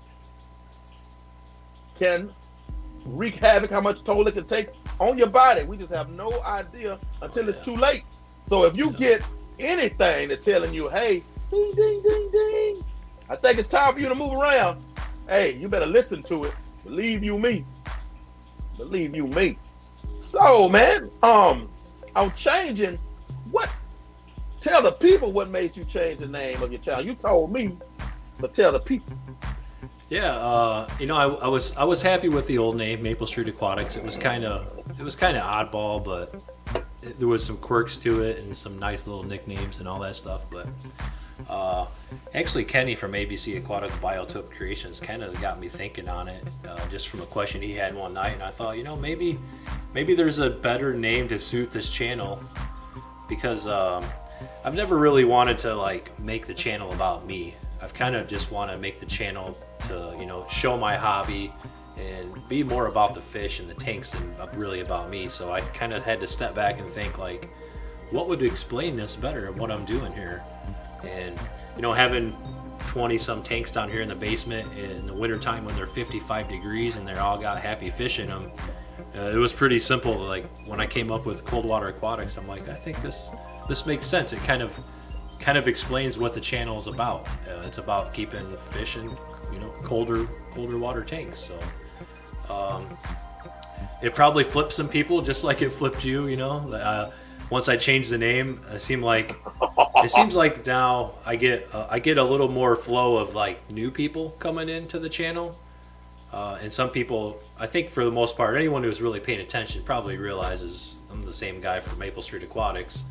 can wreak havoc, how much toll it can take on your body. We just have no idea until it's too late. So if you get anything that's telling you, hey, ding, ding, ding, ding, I think it's time for you to move around, hey, you better listen to it. Believe you me. So, man, I'm changing. Tell the people what made you change the name of your channel. You told me, but tell the people. Yeah, I was happy with the old name, Maple Street Aquatics. It was kind of oddball, but there was some quirks to it and some nice little nicknames and all that stuff. But actually, Kenny from ABC Aquatic Biotope Creations kind of got me thinking on it, just from a question he had one night, and I thought, maybe there's a better name to suit this channel, because I've never really wanted to make the channel about me. I've kind of just want to make the channel to show my hobby and be more about the fish and the tanks than really about me. So I kind of had to step back and think, what would explain this better and what I'm doing here. And having 20 some tanks down here in the basement in the wintertime when they're 55 degrees and they're all got happy fish in them, it was pretty simple. When I came up with cold water aquatics, I'm like, I think this this makes sense. It kind of explains what the channel is about. It's about keeping fish in, colder water tanks. So it probably flipped some people, just like it flipped you. Once I changed the name, it seems like now I get a little more flow of like new people coming into the channel. And some people, I think for the most part, anyone who's really paying attention probably realizes I'm the same guy for Maple Street Aquatics.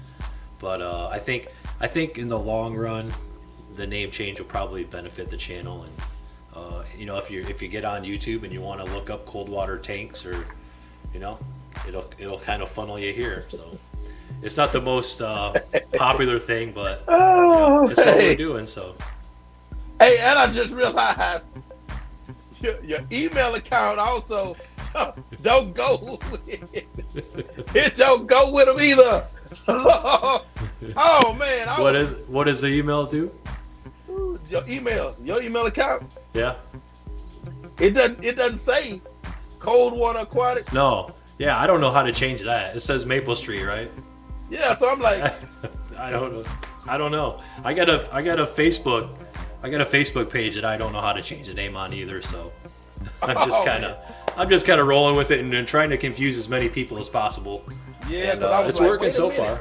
But I think in the long run, the name change will probably benefit the channel. And if you get on YouTube and you want to look up cold water tanks, or it'll kind of funnel you here. So it's not the most popular thing, but it's what we're doing. So hey, and I just realized your email account also don't go with it. Don't go with them either. Oh man! What is the email do? Your email account. Yeah. It doesn't say Cold Water Aquatics. No. Yeah, I don't know how to change that. It says Maple Street, right? Yeah, so I'm like, I don't know. I got a Facebook page that I don't know how to change the name on either. So I'm just kind of rolling with it and trying to confuse as many people as possible. Yeah, and, it's working so far.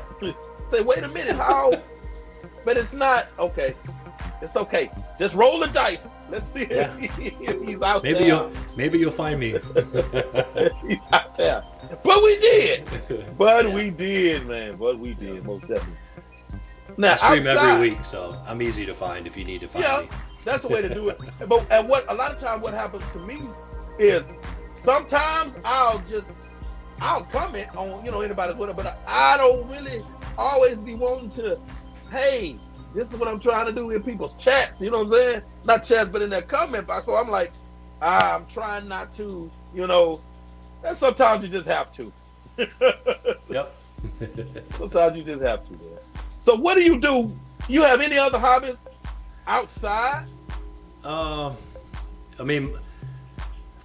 Say, wait a minute, how? But it's not okay. It's okay. Just roll the dice. Let's see if he's out there. Maybe you'll find me. He's out there. But we did. We did, man. But we did, most definitely. Now, I stream every week, so I'm easy to find if you need to find me. That's the way to do it. But a lot of times what happens to me is sometimes I'll comment on anybody's whatever, but I don't really always be wanting to, hey, this is what I'm trying to do in people's chats, you know what I'm saying? Not chats, but in their comment box. So I'm like, I'm trying not to, and sometimes you just have to. Yep. Sometimes you just have to, man. So what do? You have any other hobbies outside? I mean,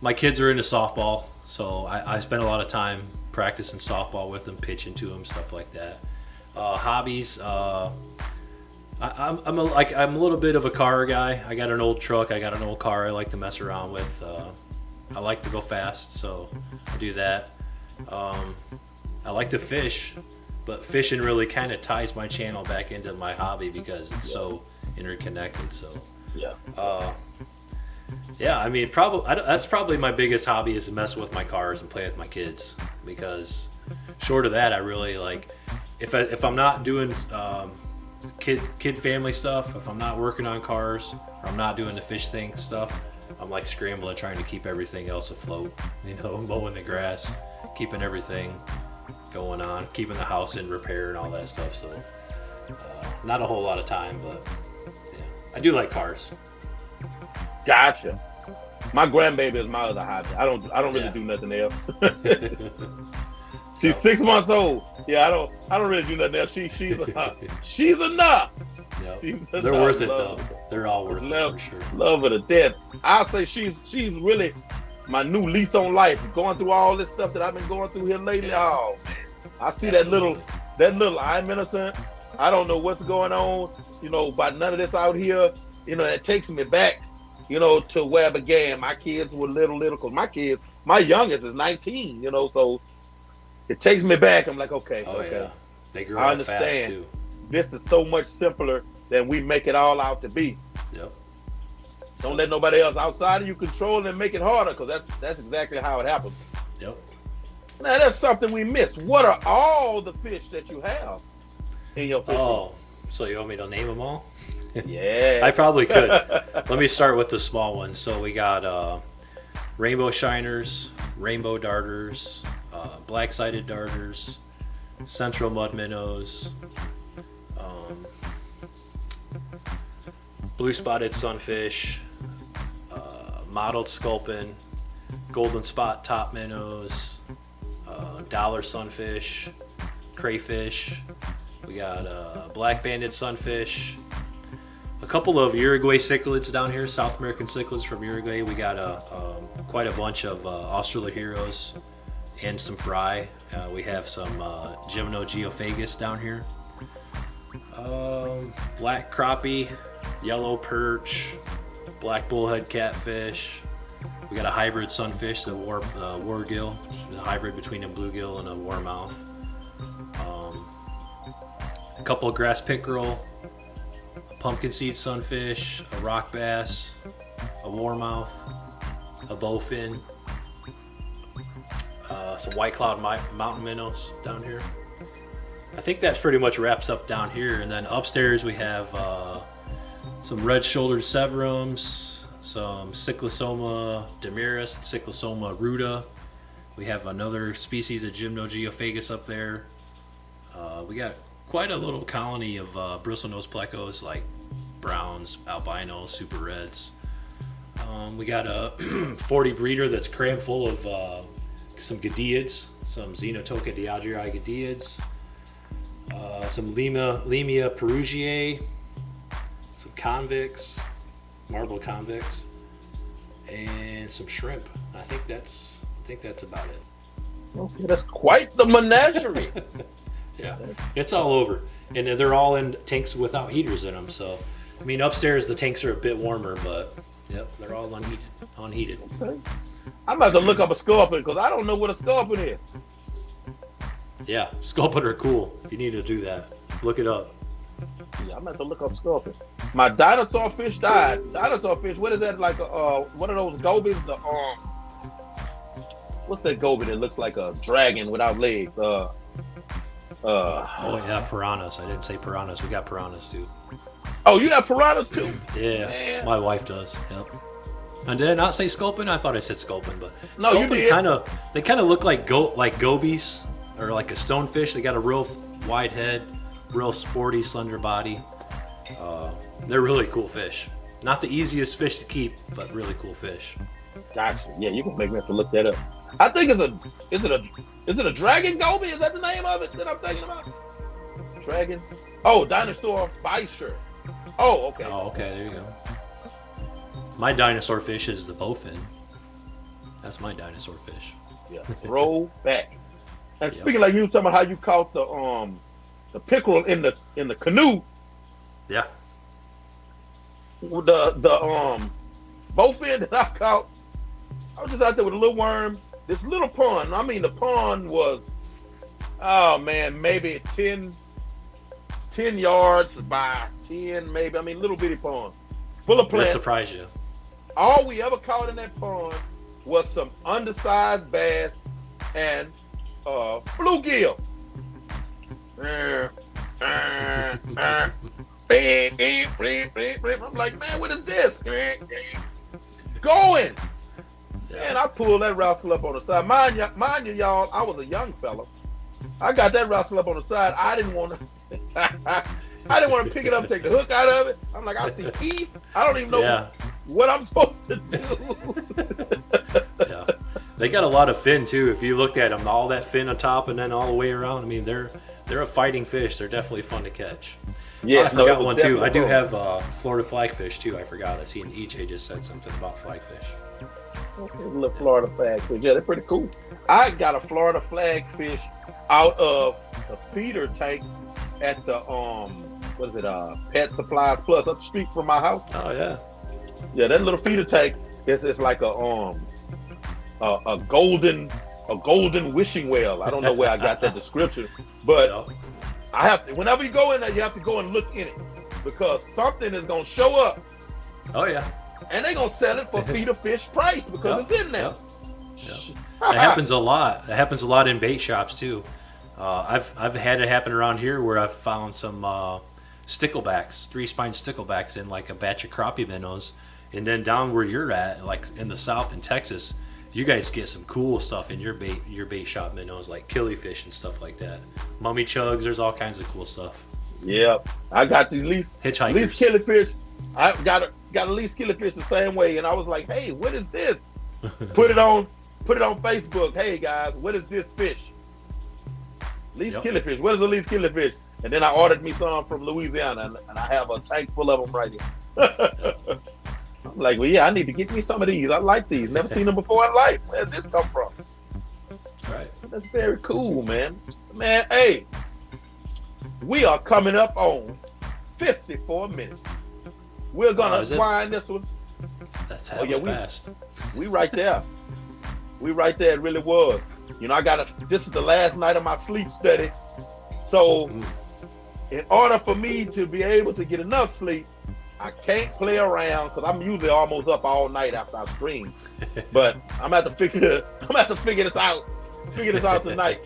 my kids are into softball, so I spend a lot of time practicing softball with them, pitching to them, stuff like that. Hobbies, I'm a little bit of a car guy. I got an old truck. I got an old car I like to mess around with. I like to go fast, so I do that. I like to fish, but fishing really kind of ties my channel back into my hobby because it's so interconnected. So I mean, that's probably my biggest hobby is to mess with my cars and play with my kids, because short of that, I really like if I'm not doing kid family stuff, if I'm not working on cars or I'm not doing the fish thing stuff, I'm like scrambling trying to keep everything else afloat, mowing the grass, keeping everything going on, keeping the house in repair and all that stuff. So not a whole lot of time, but yeah, I do like cars. Gotcha. My grandbaby is my other hobby. I don't really do nothing else. She's 6 months old. Yeah, I don't really do nothing else. She's enough. Yep. They're worth it though. They're all worth it for sure. Love her to death. I'll say she's really my new lease on life. Going through all this stuff that I've been going through here lately. Yeah. Oh man, I see that little I'm innocent. I don't know what's going on. About none of this out here. It takes me back. To where I began. My kids were little, because my youngest is 19. So. It takes me back. I'm like, okay. Yeah. They grow I up fast understand. too. This is so much simpler than we make it all out to be. Yep. Don't let nobody else outside of you control and make it harder, because that's exactly how it happens. Yep. Now that's something we miss. What are all the fish that you have in your fish? Oh, so you want me to name them all? Yeah. I probably could. Let me start with the small ones. So we got rainbow shiners, rainbow darters, black-sided darters, central mud minnows, blue-spotted sunfish, mottled sculpin, golden spot top minnows, dollar sunfish, crayfish. We got black-banded sunfish, a couple of Uruguay cichlids down here, South American cichlids from Uruguay. We got quite a bunch of Australoheros and some fry. We have some Gymnogeophagus down here. Black crappie, yellow perch, black bullhead catfish. We got a hybrid sunfish, the wargill, a hybrid between a bluegill and a warmouth. A couple of grass pickerel, a pumpkin seed sunfish, a rock bass, a warmouth, a bowfin, some white cloud mountain minnows down here. I think that pretty much wraps up down here. And then upstairs we have some red-shouldered severums, some Cyclosoma demiris, Cyclosoma ruta. We have another species of Gymnogeophagus up there. We got quite a little colony of bristlenose plecos like browns, albinos, super reds. We got a 40 breeder that's crammed full of some gadeids, some Xenotoca diageri gadeids, some Lemia perugiae, some convicts, marble convicts, and some shrimp. I think that's about it. Okay, that's quite the menagerie. Yeah, it's all over, and they're all in tanks without heaters in them. So, I mean, upstairs the tanks are a bit warmer, but yep, they're all unheated. Okay. I'm about to look up a scorpion because I don't know what a scorpion is. Yeah, sculpin are cool. You need to do that. Look it up. Yeah, I'm about to look up scorpion. My dinosaur fish died. Dinosaur fish, what is that, like one of those gobies? What's that goby that looks like a dragon without legs? Oh yeah, piranhas. I didn't say piranhas. We got piranhas too. Oh, you have piranhas too? Yeah, Man. my wife does. Yep. And did I not say sculpin? I thought I said sculpin, but No, you did. They kind of look like gobies or like a stonefish. They got a real wide head, real sporty, slender body. They're really cool fish. Not the easiest fish to keep, but really cool fish. Gotcha. Yeah, you can make me have to look that up. I think is it a dragon goby? Is that the name of it that I'm thinking about? Dragon? Oh, dinosaur fisher. Oh, okay. Oh, okay. There you go. My dinosaur fish is the bowfin. That's my dinosaur fish. Yeah. Throw back. And Yep. speaking like you were talking about how you caught the pickerel in the canoe. Yeah. The bowfin that I caught, I was just out there with a little worm. This little pond. I mean, the pond was, oh man, maybe 10 yards by 10, maybe. I mean, little bitty pond, full of It'll plants. surprise you. All we ever caught in that pond was some undersized bass and bluegill. I'm like, man, what is this? Going. Man, I pulled that rascal up on the side. Mind you, y'all, I was a young fella. I got that rascal up on the side. I didn't want to. I didn't want to pick it up, take the hook out of it. I'm like, I see teeth. I don't even know what I'm supposed to do. Yeah, they got a lot of fin too. If you looked at them, all that fin on top and then all the way around. I mean, they're a fighting fish. They're definitely fun to catch. Yeah, I forgot one too. I do fun. have Florida flagfish too. I forgot. I seen EJ just said something about flagfish. Okay, little Florida flagfish. Yeah, they're pretty cool. I got a Florida flagfish out of the feeder tank at the what is it? Pet Supplies Plus up the street from my house. Oh yeah. Yeah, that little feeder tank is like a golden wishing well. I don't know where I got that description, but Yep. I have to. Whenever you go in there, you have to go and look in it because something is gonna show up, Oh yeah. and they're gonna sell it for feeder fish price because Yep. it's in there. Yep. It happens a lot. It happens a lot in bait shops too. I've had it happen around here where I've found some sticklebacks, 3-spine sticklebacks in like a batch of crappie minnows, and then down where you're at, like in the south in Texas, you guys get some cool stuff in your bait shop minnows, like killifish and stuff like that. Mummy chugs, there's all kinds of cool stuff. Yep, I got the least Hitchhikers. killifish. I got at least killifish the same way, and I was like, hey, what is this? Put it on Facebook. Hey guys, what is this fish? Least Yep. killifish. What is the least killifish? And then I ordered me some from Louisiana, and I have a tank full of them right here. I'm like, well, yeah, I need to get me some of these. I like these. Never seen them before in life. Where's this come from? Right. That's very cool, man. Man, hey, we are coming up on 54 minutes. We're gonna wind this one. That was fast. We right there. We right there. It really was. You know, this is the last night of my sleep study. So in order for me to be able to get enough sleep, I can't play around because I'm usually almost up all night after I stream. But I'm gonna have to figure this out. Figure this out tonight.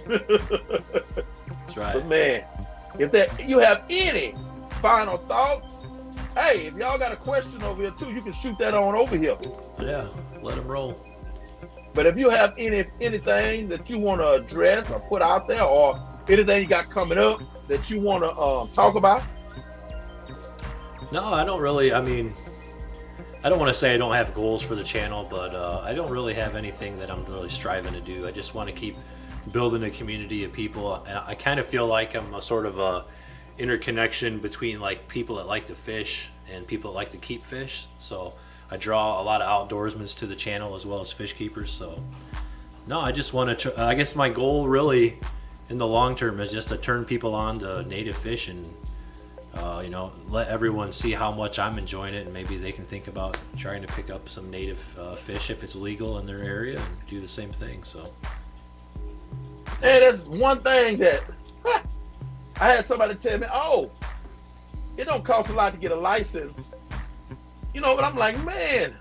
That's right. But man, if you have any final thoughts, hey, if y'all got a question over here too, you can shoot that on over here. Yeah, let them roll. But if you have anything that you want to address or put out there, or anything you got coming up that you want to talk about. No, I don't really. I mean, I don't want to say I don't have goals for the channel, but I don't really have anything that I'm really striving to do. I just want to keep building a community of people. And I kind of feel like I'm a sort of a interconnection between like people that like to fish and people that like to keep fish. So I draw a lot of outdoorsmen to the channel as well as fish keepers. So no, I just want to. I guess my goal really in the long term is just to turn people on to native fish and let everyone see how much I'm enjoying it, and maybe they can think about trying to pick up some native fish if it's legal in their area and do the same thing. So, and that's one thing that I had somebody tell me, "Oh, it don't cost a lot to get a license," but I'm like, man,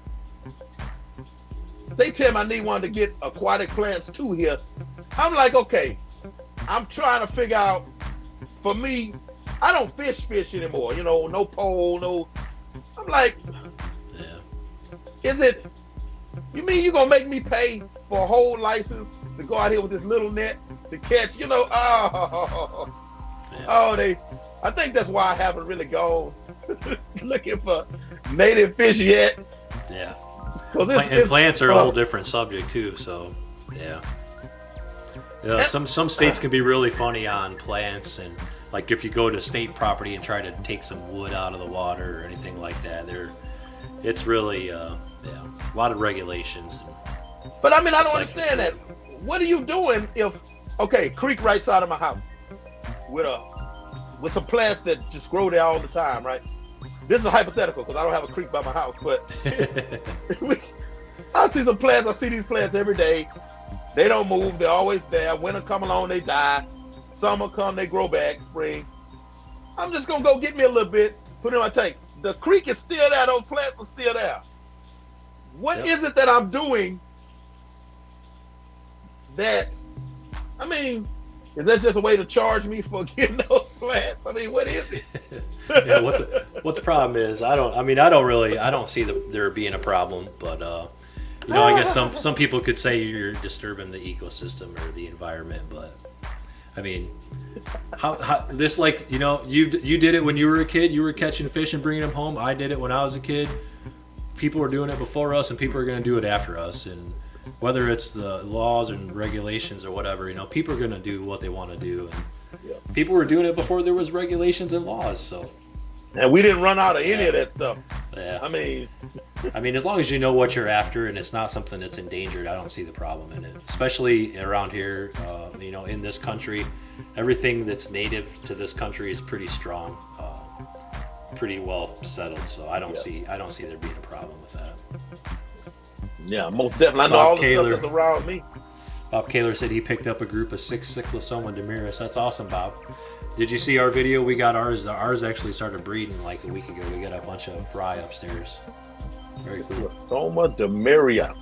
they tell me I need one to get aquatic plants too here. I'm like, okay, I'm trying to figure out. For me, I don't fish anymore. No pole, no. I'm like, is it? You mean you gonna make me pay for a whole license to go out here with this little net to catch? I think that's why I haven't really gone looking for native fish yet. Yeah. And plants are a whole different subject too. So, yeah. Some states can be really funny on plants, and like if you go to state property and try to take some wood out of the water or anything like that, it's really a lot of regulations. But I mean, I don't understand that. What are you doing if creek right side of my house with some plants that just grow there all the time, right? This is hypothetical because I don't have a creek by my house, but I see some plants. I see these plants every day. They don't move. They're always there. Winter come along, they die. Summer come, they grow back. Spring. I'm just gonna go get me a little bit, put it in my tank. The creek is still there. Those plants are still there. What is it that I'm doing that? I mean, is that just a way to charge me for getting those plants? I mean, what is it? Yeah, what the problem is, I don't see there being a problem, but I guess some people could say you're disturbing the ecosystem or the environment, but I mean, how this you did it when you were a kid. You were catching fish and bringing them home. I did it when I was a kid. People were doing it before us, and people are going to do it after us. And whether it's the laws and regulations or whatever, people are going to do what they want to do. And people were doing it before there was regulations and laws. So, and we didn't run out of any of that stuff. Yeah. I mean, as long as you know what you're after and it's not something that's endangered, I don't see the problem in it. Especially around here, in this country, everything that's native to this country is pretty strong, pretty well settled. So I don't see there being a problem with that. Yeah, most definitely. I know all the stuff that's around me. Bob Kaler said he picked up a group of 6 Cyclosoma demiris. That's awesome, Bob. Did you see our video? We got ours. Ours actually started breeding like a week ago. We got a bunch of fry upstairs. Very cool. Cyclosoma demiris.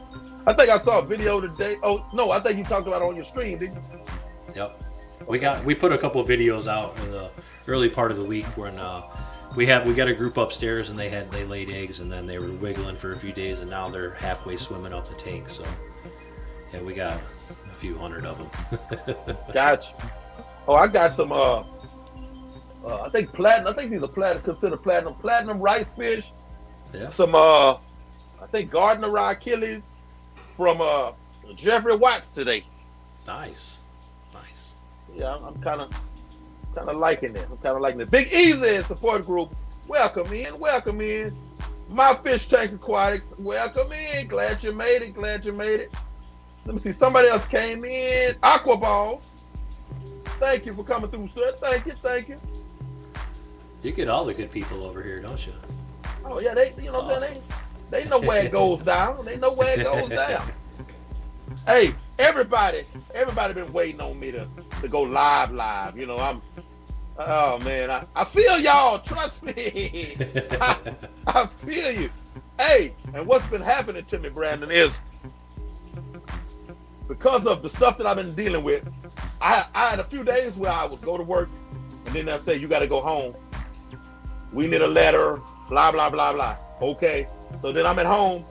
I think I saw a video today. Oh no, I think you talked about it on your stream, didn't you? Yep. We put a couple of videos out in the early part of the week when we got a group upstairs and they laid eggs and then they were wiggling for a few days and now they're halfway swimming up the tank. So yeah, we got a few hundred of them. Gotcha. Oh, I got some. I think platinum. I think these are considered platinum rice fish. Yeah. Some I think Gardner Achilles from Jeffrey Watts today. Nice. Yeah, I'm kind of liking it. Big Easy support group. Welcome in. My Fish Tanks Aquatics. Welcome in. Glad you made it. Let me see. Somebody else came in. Aquaball. Thank you for coming through, sir. Thank you. You get all the good people over here, don't you? Oh yeah, they you know what I'm saying? They know where it goes down. They know where it goes down. Hey, everybody been waiting on me to go live. You know, oh man, I feel y'all, trust me. I feel you. Hey, and what's been happening to me, Brandon, is because of the stuff that I've been dealing with, I had a few days where I would go to work and then they'll say, you got to go home. We need a letter, blah, blah, blah, blah. Okay. So then I'm at home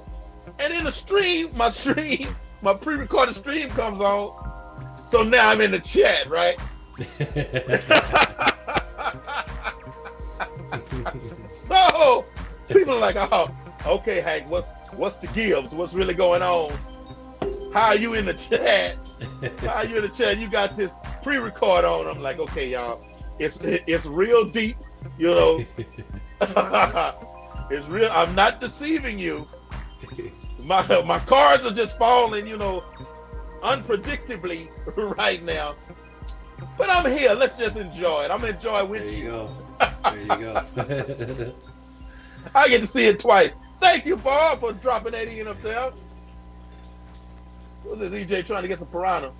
and in the stream, my pre-recorded stream comes on. So now I'm in the chat, right? So people are like, oh, okay, Hank, what's the gives? What's really going on? How are you in the chat? How are you in the chat? You got this pre-record on. I'm like, okay, y'all, it's real deep, you know. It's real. I'm not deceiving you. My cards are just falling, you know, unpredictably right now. But I'm here. Let's just enjoy it. I'm gonna enjoy it with There you you. go. There you go. I get to see it twice. Thank you, Bob, for dropping that in up there. What's this EJ trying to get some piranha?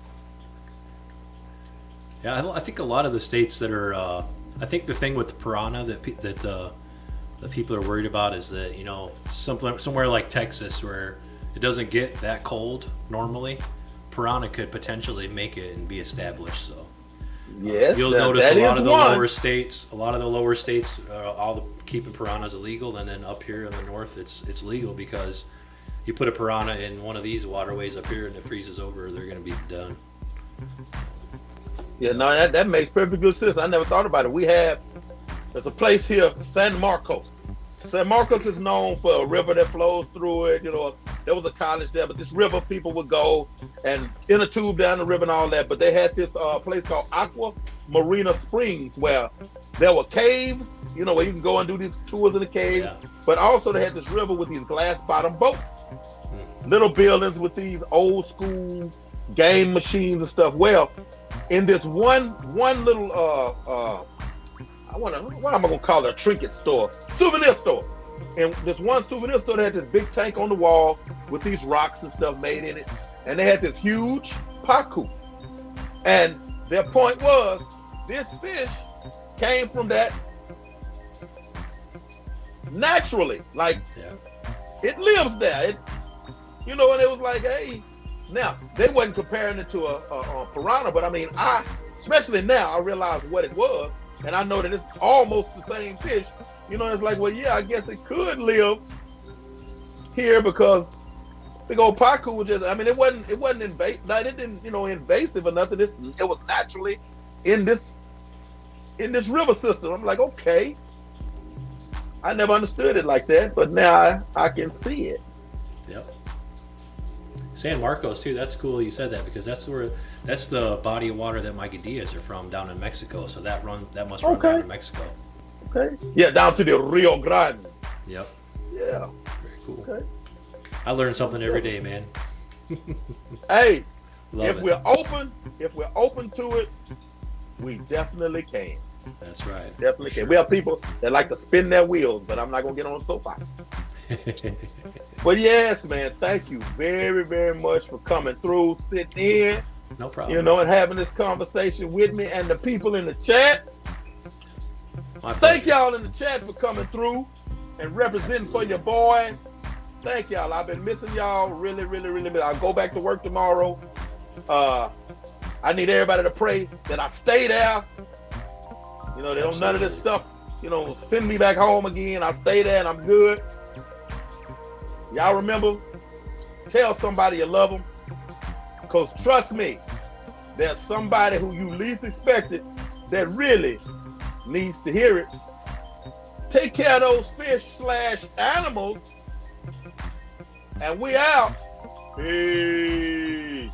Yeah, I think a lot of the states that are, I think the thing with the piranha that the people are worried about is that, you know, somewhere like Texas where it doesn't get that cold normally, piranha could potentially make it and be established. So Yes, you'll notice a lot of the lower states, all the keeping piranhas illegal, and then up here in the north, it's legal because you put a piranha in one of these waterways up here and it freezes over, they're going to be done. Yeah, no, that makes perfect good sense. I never thought about it. There's a place here, San Marcos. San Marcos is known for a river that flows through it. You know, there was a college there, but this river, people would go and in a tube down the river and all that. But they had this place called Aqua Marina Springs where there were caves, you know, where you can go and do these tours in the cave. Yeah. But also they had this river with these glass bottom boats, little buildings with these old school game machines and stuff. Well, in this one little what am I gonna call it? A trinket store, souvenir store. And this one souvenir store that had this big tank on the wall with these rocks and stuff made in it, and they had this huge pacu. And their point was, this fish came from that naturally, like it lives there. And it was like, hey, now they wasn't comparing it to a piranha, but I mean, especially now, I realize what it was. And I know that it's almost the same fish. You know, it's like, well, yeah, I guess it could live here because big old pacu was just, I mean, it wasn't invasive. It didn't, invasive or nothing. It was naturally in this river system. I'm like, okay. I never understood it like that, but now I can see it. Yep. San Marcos too. That's cool. You said that because that's the body of water that my Diaz are from down in Mexico. So that must run down in Mexico. Okay. Yeah, down to the Rio Grande. Yep. Yeah. Very cool. Okay. I learn something every day, man. Hey, Love it. we're open to it, we definitely can. That's right. Definitely Sure. can. We have people that like to spin their wheels, but I'm not gonna get on the soapbox. But yes, man, thank you very, very much for coming through, sitting in, No problem. and having this conversation with me and the people in the chat. My Thank pleasure. y'all in the chat for coming through and representing for your boy. Thank y'all. I've been missing y'all really, really, really. I'll go back to work tomorrow. I need everybody to pray that I stay there. They don't none of this stuff, send me back home again. I stay there and I'm good. Y'all remember, tell somebody you love them. Because trust me, there's somebody who you least expected that really needs to hear it. Take care of those fish/animals. And we out. Peace.